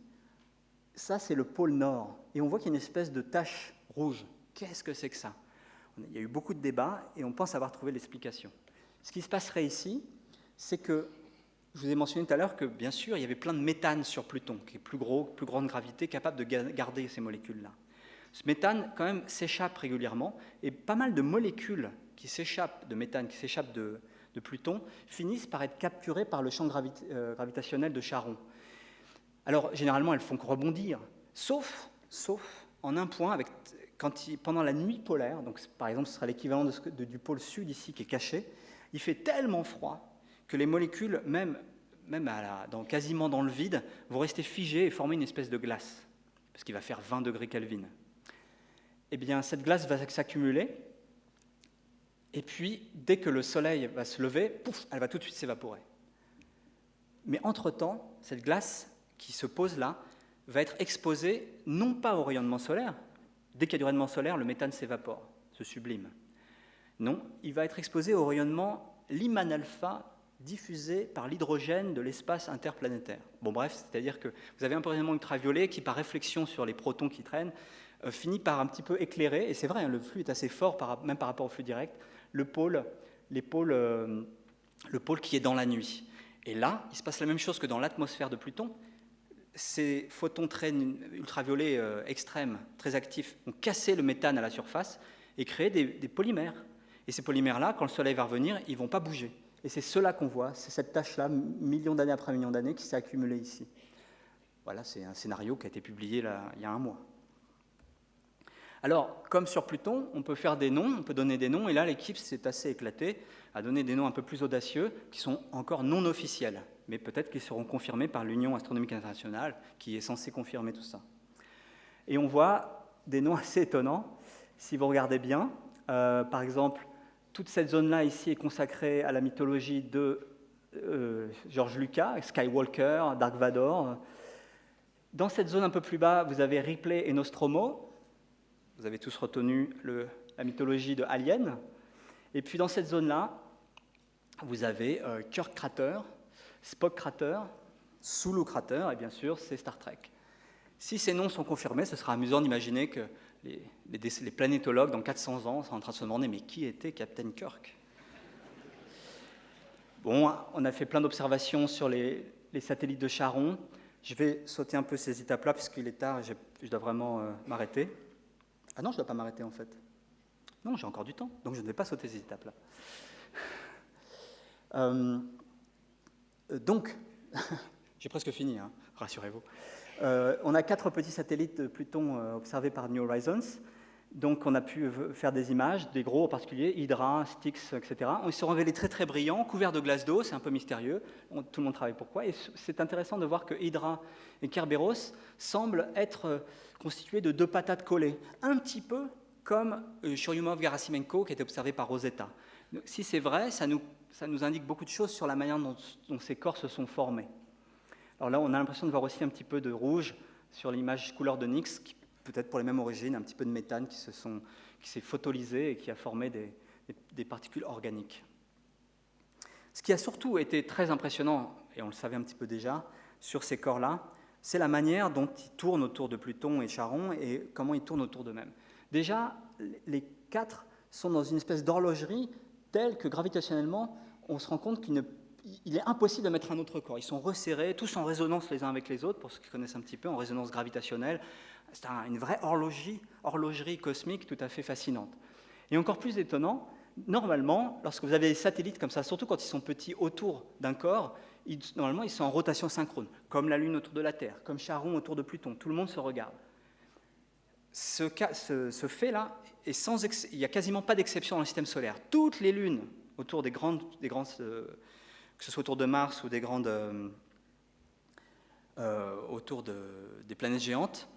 ça c'est le pôle Nord. Et on voit qu'il y a une espèce de tache rouge. Qu'est-ce que c'est que ça? Il y a eu beaucoup de débats et on pense avoir trouvé l'explication. Ce qui se passerait ici, c'est que, je vous ai mentionné tout à l'heure que, bien sûr, il y avait plein de méthane sur Pluton, qui est plus gros, plus grande gravité, capable de garder ces molécules-là. Ce méthane, quand même, s'échappe régulièrement, et pas mal de molécules qui s'échappent de méthane, qui s'échappent de Pluton, finissent par être capturées par le champ gravitationnel de Charon. Alors, généralement, elles font que rebondir, sauf en un point, pendant la nuit polaire, donc par exemple, ce sera l'équivalent du pôle sud ici, qui est caché, il fait tellement froid que les molécules, même quasiment dans le vide, vont rester figées et former une espèce de glace, parce qu'il va faire 20 degrés Kelvin. Eh bien, cette glace va s'accumuler, et puis, dès que le soleil va se lever, pouf, elle va tout de suite s'évaporer. Mais entre-temps, cette glace qui se pose là va être exposée non pas au rayonnement solaire. Dès qu'il y a du rayonnement solaire, le méthane s'évapore, se sublime. Non, il va être exposé au rayonnement Lyman alpha diffusé par l'hydrogène de l'espace interplanétaire. Bon bref, c'est-à-dire que vous avez un rayonnement ultraviolet qui, par réflexion sur les protons qui traînent, finit par un petit peu éclairer, et c'est vrai, le flux est assez fort, même par rapport au flux direct, le pôle qui est dans la nuit. Et là, il se passe la même chose que dans l'atmosphère de Pluton. Ces photons très ultraviolets extrêmes, très actifs, ont cassé le méthane à la surface et créé des polymères. Et ces polymères-là, quand le soleil va revenir, ils ne vont pas bouger. Et c'est cela qu'on voit, c'est cette tache-là, millions d'années après millions d'années, qui s'est accumulée ici. Voilà, c'est un scénario qui a été publié là, il y a un mois. Alors, comme sur Pluton, on peut faire des noms, on peut donner des noms, et là, l'équipe s'est assez éclatée à donner des noms un peu plus audacieux, qui sont encore non officiels, mais peut-être qu'ils seront confirmés par l'Union astronomique internationale, qui est censée confirmer tout ça. Et on voit des noms assez étonnants, si vous regardez bien. Par exemple, toute cette zone-là ici est consacrée à la mythologie de George Lucas, Skywalker, Dark Vador. Dans cette zone un peu plus bas, vous avez Ripley et Nostromo. Vous avez tous retenu la mythologie de Alien. Et puis dans cette zone-là, vous avez Kirk Crater, Spock Crater, Sulu Crater, et bien sûr, c'est Star Trek. Si ces noms sont confirmés, ce sera amusant d'imaginer que les planétologues, dans 400 ans, sont en train de se demander « mais qui était Captain Kirk ?» Bon, on a fait plein d'observations sur les satellites de Charon. Je vais sauter un peu ces étapes-là, parce qu'il est tard et je dois vraiment m'arrêter. Ah non, je ne dois pas m'arrêter, en fait. Non, j'ai encore du temps, donc je ne vais pas sauter ces étapes-là. Donc, j'ai presque fini, hein, rassurez-vous. On a 4 petits satellites de Pluton observés par New Horizons. Donc, on a pu faire des images, des gros en particulier, Hydra, Styx, etc. Ils se sont révélés très très brillants, couverts de glace d'eau, c'est un peu mystérieux. Tout le monde travaille pourquoi. Et c'est intéressant de voir que Hydra et Kerberos semblent être constitués de 2 patates collées, un petit peu comme Churyumov-Gerasimenko qui était observé par Rosetta. Si c'est vrai, ça nous indique beaucoup de choses sur la manière dont ces corps se sont formés. Alors là, on a l'impression de voir aussi un petit peu de rouge sur l'image couleur de Nix, qui peut-être pour les mêmes origines, un petit peu de méthane qui s'est photolysé et qui a formé des particules organiques. Ce qui a surtout été très impressionnant, et on le savait un petit peu déjà, sur ces corps-là, c'est la manière dont ils tournent autour de Pluton et Charon et comment ils tournent autour d'eux-mêmes. Déjà, les 4 sont dans une espèce d'horlogerie telle que gravitationnellement, on se rend compte qu'il est impossible de mettre un autre corps. Ils sont resserrés, tous en résonance les uns avec les autres, pour ceux qui connaissent un petit peu, en résonance gravitationnelle. C'est une vraie horlogerie cosmique tout à fait fascinante. Et encore plus étonnant, normalement, lorsque vous avez des satellites comme ça, surtout quand ils sont petits autour d'un corps, normalement, ils sont en rotation synchrone, comme la Lune autour de la Terre, comme Charon autour de Pluton. Tout le monde se regarde. Ce fait-là, il n'y a quasiment pas d'exception dans le système solaire. Toutes les lunes autour que ce soit autour de Mars ou autour des planètes géantes,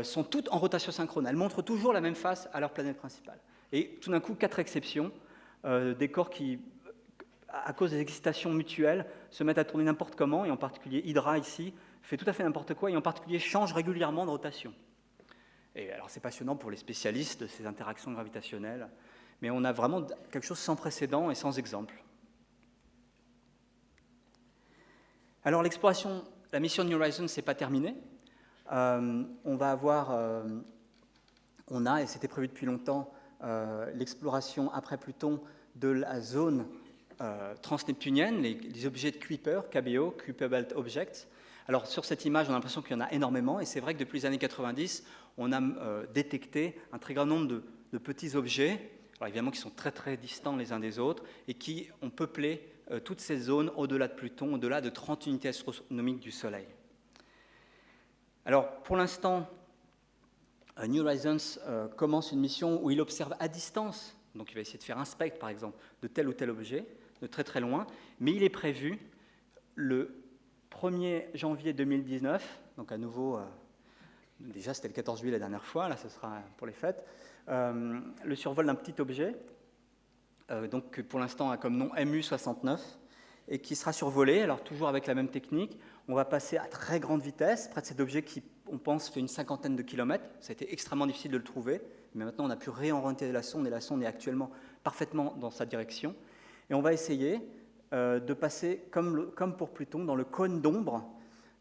sont toutes en rotation synchrone. Elles montrent toujours la même face à leur planète principale. Et tout d'un coup, 4 exceptions, des corps qui, à cause des excitations mutuelles, se mettent à tourner n'importe comment, et en particulier Hydra ici, fait tout à fait n'importe quoi, et en particulier change régulièrement de rotation. Et alors c'est passionnant pour les spécialistes de ces interactions gravitationnelles, mais on a vraiment quelque chose sans précédent et sans exemple. Alors l'exploration, la mission New Horizons, c'est pas terminée. On a, et c'était prévu depuis longtemps, l'exploration après Pluton de la zone transneptunienne, les objets de Kuiper, KBO, Kuiper Belt Objects. Alors sur cette image, on a l'impression qu'il y en a énormément, et c'est vrai que depuis les années 90, on a détecté un très grand nombre de petits objets, alors évidemment qui sont très très distants les uns des autres, et qui ont peuplé toutes ces zones au-delà de Pluton, au-delà de 30 unités astronomiques du Soleil. Alors pour l'instant, New Horizons commence une mission où il observe à distance, donc il va essayer de faire un spectre par exemple de tel ou tel objet, de très très loin, mais il est prévu le 1er janvier 2019, donc à nouveau, déjà c'était le 14 juillet la dernière fois, là ce sera pour les fêtes, le survol d'un petit objet, donc pour l'instant a comme nom MU69, et qui sera survolé, alors toujours avec la même technique. On va passer à très grande vitesse, près de cet objet qui, on pense, fait une 50aine de kilomètres. Ça a été extrêmement difficile de le trouver, mais maintenant on a pu réorienter la sonde, et la sonde est actuellement parfaitement dans sa direction. Et on va essayer de passer, comme pour Pluton, dans le cône d'ombre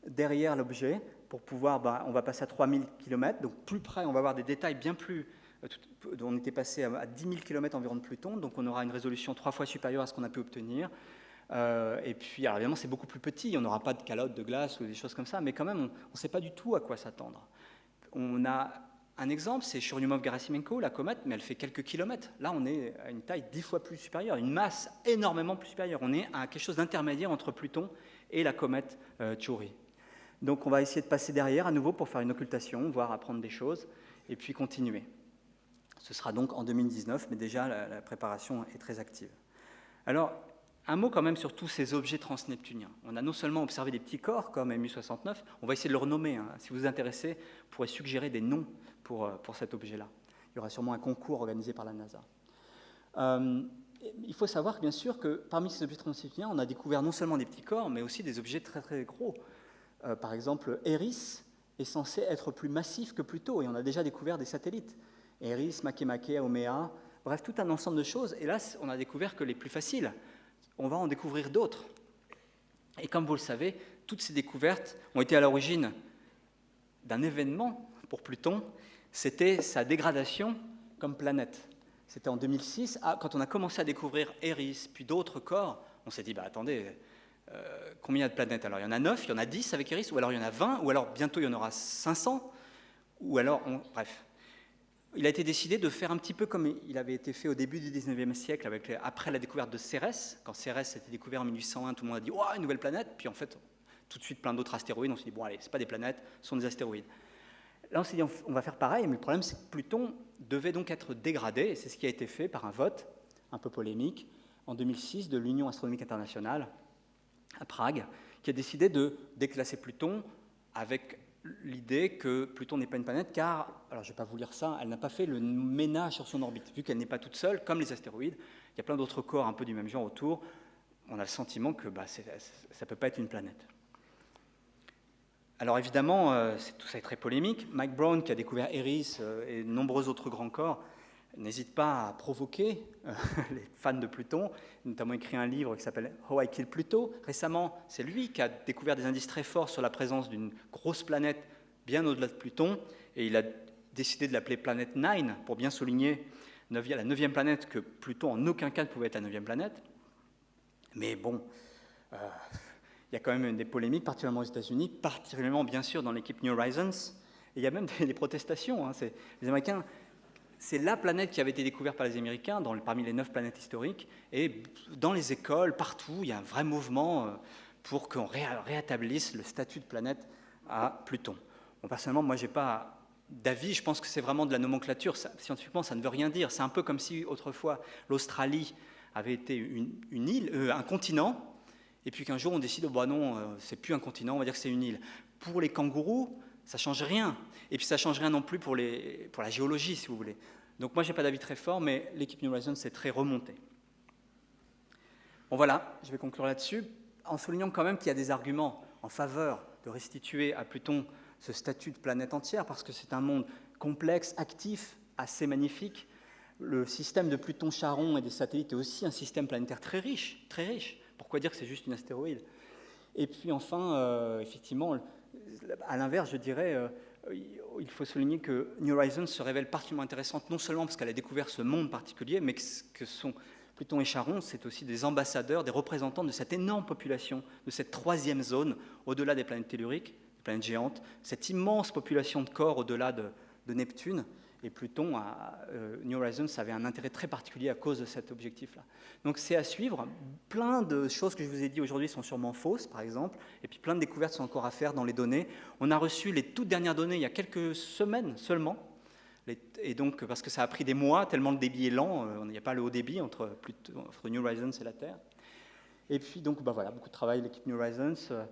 derrière l'objet, pour pouvoir, on va passer à 3000 km, donc plus près, on va avoir des détails bien plus... On était passé à 10 000 km environ de Pluton, donc on aura une résolution 3 fois supérieure à ce qu'on a pu obtenir. Et puis, alors évidemment, c'est beaucoup plus petit, on n'aura pas de calotte de glace ou des choses comme ça, mais quand même, on ne sait pas du tout à quoi s'attendre. On a un exemple, c'est Churyumov-Gerasimenko, la comète, mais elle fait quelques kilomètres. Là, on est à une taille 10 fois plus supérieure, une masse énormément plus supérieure. On est à quelque chose d'intermédiaire entre Pluton et la comète Chury. Donc, on va essayer de passer derrière à nouveau pour faire une occultation, voir apprendre des choses, et puis continuer. Ce sera donc en 2019, mais déjà, la préparation est très active. Alors, un mot quand même sur tous ces objets transneptuniens. On a non seulement observé des petits corps comme MU69, on va essayer de le renommer. Si vous vous intéressez, vous pourrez suggérer des noms pour cet objet-là. Il y aura sûrement un concours organisé par la NASA. Il faut savoir bien sûr que parmi ces objets transneptuniens, on a découvert non seulement des petits corps, mais aussi des objets très très gros. Par exemple, Eris est censé être plus massif que Pluto, et on a déjà découvert des satellites. Eris, Makemake, Haumea, bref, tout un ensemble de choses. Et là, on a découvert que les plus faciles, on va en découvrir d'autres. Et comme vous le savez, toutes ces découvertes ont été à l'origine d'un événement pour Pluton, c'était sa dégradation comme planète. C'était en 2006, quand on a commencé à découvrir Eris, puis d'autres corps, on s'est dit, attendez, combien il y a de planètes? Alors il y en a 9, il y en a 10 avec Eris, ou alors il y en a 20, ou alors bientôt il y en aura 500, ou alors, bref. Il a été décidé de faire un petit peu comme il avait été fait au début du 19e siècle, après la découverte de Cérès. Quand Cérès a été découvert en 1801, tout le monde a dit « Oh, une nouvelle planète !» Puis en fait, tout de suite, plein d'autres astéroïdes. On s'est dit « Bon, allez, ce n'est pas des planètes, ce sont des astéroïdes. » Là, on s'est dit « On va faire pareil », mais le problème, c'est que Pluton devait donc être dégradé, et c'est ce qui a été fait par un vote un peu polémique en 2006 de l'Union astronomique internationale à Prague, qui a décidé de déclasser Pluton avec l'idée que Pluton n'est pas une planète, car, alors je ne vais pas vous lire ça, elle n'a pas fait le ménage sur son orbite. Vu qu'elle n'est pas toute seule, comme les astéroïdes, il y a plein d'autres corps un peu du même genre autour, on a le sentiment que ça ne peut pas être une planète. Alors évidemment, tout ça est très polémique. Mike Brown, qui a découvert Eris et de nombreux autres grands corps, n'hésite pas à provoquer les fans de Pluton, notamment écrit un livre qui s'appelle « How I Killed Pluto ». Récemment, c'est lui qui a découvert des indices très forts sur la présence d'une grosse planète bien au-delà de Pluton, et il a décidé de l'appeler planète 9 pour bien souligner la 9e planète, que Pluton en aucun cas ne pouvait être la 9e planète. Mais bon, il y a quand même des polémiques, particulièrement aux États-Unis, particulièrement bien sûr dans l'équipe New Horizons, et il y a même des protestations. Les Américains... C'est la planète qui avait été découverte par les Américains parmi les 9 planètes historiques. Et dans les écoles, partout, il y a un vrai mouvement pour qu'on rétablisse le statut de planète à Pluton. Bon, personnellement, moi, je n'ai pas d'avis, je pense que c'est vraiment de la nomenclature. Scientifiquement, ça ne veut rien dire. C'est un peu comme si, autrefois, l'Australie avait été une île, un continent, et puis qu'un jour, on décide, oh, bah non, c'est plus un continent, on va dire que c'est une île. Pour les kangourous, ça ne change rien. Et puis, ça ne change rien non plus pour la géologie, si vous voulez. Donc, moi, je n'ai pas d'avis très fort, mais l'équipe New Horizons s'est très remontée. Bon, voilà, je vais conclure là-dessus, en soulignant quand même qu'il y a des arguments en faveur de restituer à Pluton ce statut de planète entière, parce que c'est un monde complexe, actif, assez magnifique. Le système de Pluton-Charon et des satellites est aussi un système planétaire très riche, très riche. Pourquoi dire que c'est juste une astéroïde? Et puis enfin, effectivement, à l'inverse, je dirais, il faut souligner que New Horizons se révèle particulièrement intéressante, non seulement parce qu'elle a découvert ce monde particulier, mais que sont Pluton et Charon, c'est aussi des ambassadeurs, des représentants de cette énorme population, de cette troisième zone, au-delà des planètes telluriques, des planètes géantes, cette immense population de corps au-delà de Neptune. Et Pluton, New Horizons avait un intérêt très particulier à cause de cet objectif-là. Donc c'est à suivre. Plein de choses que je vous ai dit aujourd'hui sont sûrement fausses, par exemple, et puis plein de découvertes sont encore à faire dans les données. On a reçu les toutes dernières données il y a quelques semaines seulement, et donc parce que ça a pris des mois, tellement le débit est lent, il n'y a pas le haut débit entre New Horizons et la Terre. Et puis donc voilà, beaucoup de travail, l'équipe New Horizons.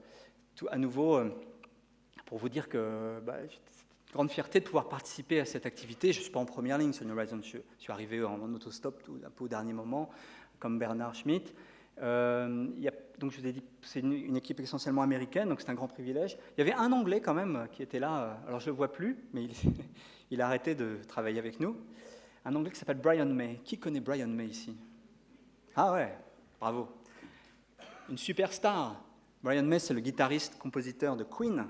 À nouveau, pour vous dire que grande fierté de pouvoir participer à cette activité. Je ne suis pas en première ligne sur New Horizons, je suis arrivé en autostop un peu au dernier moment, comme Bernard Schmitt. Donc je vous ai dit, c'est une équipe essentiellement américaine, donc c'est un grand privilège. Il y avait un Anglais quand même qui était là, alors je ne le vois plus, mais il a arrêté de travailler avec nous. Un Anglais qui s'appelle Brian May. Qui connaît Brian May ici? Ah ouais, bravo. Une superstar. Brian May, c'est le guitariste-compositeur de Queen,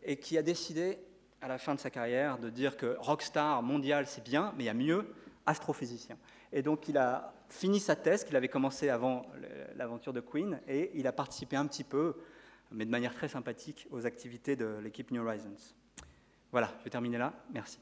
et qui a décidé, à la fin de sa carrière, de dire que rockstar mondial, c'est bien, mais il y a mieux, astrophysicien. Et donc, il a fini sa thèse qu'il avait commencé avant l'aventure de Queen, et il a participé un petit peu, mais de manière très sympathique, aux activités de l'équipe New Horizons. Voilà, je vais terminer là. Merci.